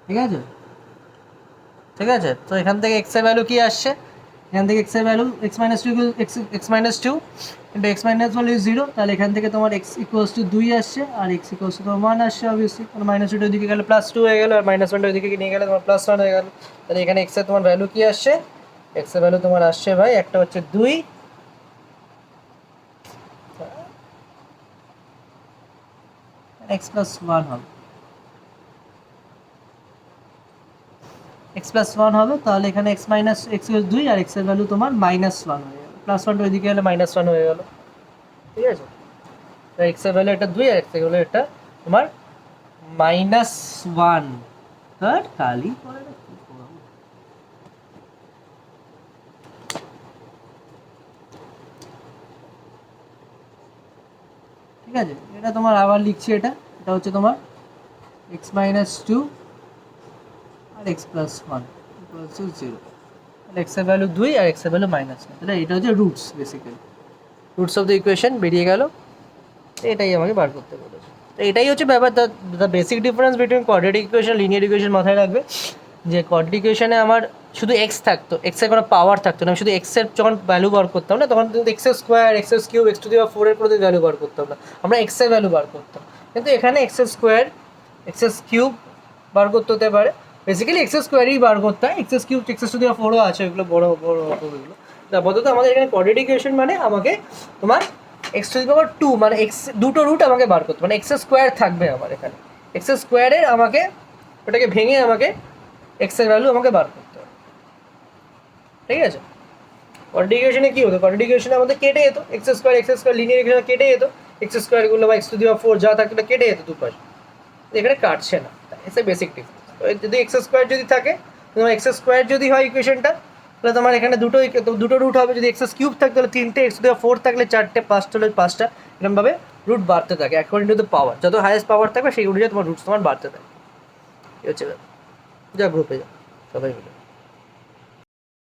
ঠিক আছে, ঠিক আছে। তো এখান থেকে এক্স এর ভ্যালু কি আসছে, এখান থেকে এক্স এর value x minus two x minus two into x minus value 0, তাহলে এখান থেকে তোমার এক্স ইকুয়ালস টু 2 আসছে আর এক্স ইকুয়ালস টু তোমার 1 আসছে অবভিয়াসলি, কারণ মাইনাস টুটার দিকে গেলে প্লাস 2 হয়ে গেল আর মাইনাস 1টার দিকে নিয়ে গেলে তোমার প্লাস 1 হয়ে গেল। তাহলে এখানে এক্স এর তোমার ভ্যালু কি আসছে, এক্স এর ভ্যালু তোমার আসছে ভাই একটা হচ্ছে 2 এক্স প্লাস 1 হবে, এক্স প্লাস 1 হবে। তাহলে এখানে এক্স মাইনাস এক্স 2 আর এক্স এর ভ্যালু তোমার মাইনাস 1 হয়ে গেল, প্লাস 1টা ওইদিকে গেলে মাইনাস 1 হয়ে গেল। ঠিক আছে, তো এক্স এর ভ্যালু এটা 2 আর এক্স এর ভ্যালু এটা তোমার মাইনাস 1। থার্ড খালি করে রাখি। ঠিক আছে, এটা তোমার আবার লিখছি, এটা এটা হচ্ছে তোমার এক্স মাইনাস 2 আর এক্স প্লাস 1 ইকুয়ালস টু 0। তাহলে এক্স এর ভ্যালু 2 আর এক্স এর ভ্যালু মাইনাস 1, তাহলে এটা হচ্ছে roots, basically roots of the equation বেরিয়ে গেল। এটাই আমাকে বার করতে বলেছে। তো এটাই হচ্ছে ব্যাপার, the basic difference between quadratic equation linear equation. মাথায় রাখবে যে কোয়াড্রেটিক ইকুয়েশনে আমার শুধু এক্স থাকতো, এক্সের কোনো পাওয়ার থাকতো না, আমি শুধু এক্সের যখন ভ্যালু বার করতাম না তখন কিন্তু x square x cube x to the power 4 এর কোনো ভ্যালু বার করতাম না, আমরা এক্সের ভ্যালু বার করতাম। কিন্তু এখানে এক্স স্কোয়ার এক্স কিউব বার করতে হতে পারে, বেসিক্যালি এক্স স্কোয়ারই বার করতে হয়, x cube x to the power 4ও আছে, এগুলো বড় বড় অঙ্কগুলো। আপাতত আমাদের এখানে কোয়াড্রেটিক ইকুয়েশন মানে আমাকে তোমার এক্স টু দি পাওয়ার 2 মানে এক্স দুটো রুট আমাকে বার করতে, মানে এক্স স্কোয়ার থাকবে আমার এখানে, এক্স স্কোয়ারের আমাকে ওটাকে ভেঙে আমাকে এক্স এর ভ্যালু আমাকে বার করতে হবে। ঠিক আছে, কোয়াড্রেটিক ইকুয়েশনে কি হতো, কোয়াড্রেটিক ইকুয়েশনে আমাদের কেটে যেত এক্স স্কোয়ার লিনিয়ার ইকুয়েশনে কেটে যেত এক্স স্কোয়ারগুলো বা এক্স টু দি পাওয়ার 4 যা থাকতো কেটে যেত দুপাশে, এখানে কাটছে না, এসে বেসিক ডিফারেন্স। যদি এক্স স্কোয়ার যদি থাকে, তোমার এক্স স্কোয়ার যদি হয় ইকুয়েশনটা, তাহলে তোমার এখানে দুটো রুট হবে, যদি এক্স কিউব থাকে তাহলে 3টে, এক্স টু দি পাওয়ার 4 থাকলে 4টে, 5টা হলে 5টা, এরকমভাবে রুট বাড়তে থাকে অ্যাকর্ডিং টু দ্য পাওয়ার, যত হাইয়েস্ট পাওয়ার থাকবে সেই অনুযায়ী তোমার রুটস তোমার বাড়তে থাকে। এই হচ্ছে যা গ্রুপে যা সবাই মিলে।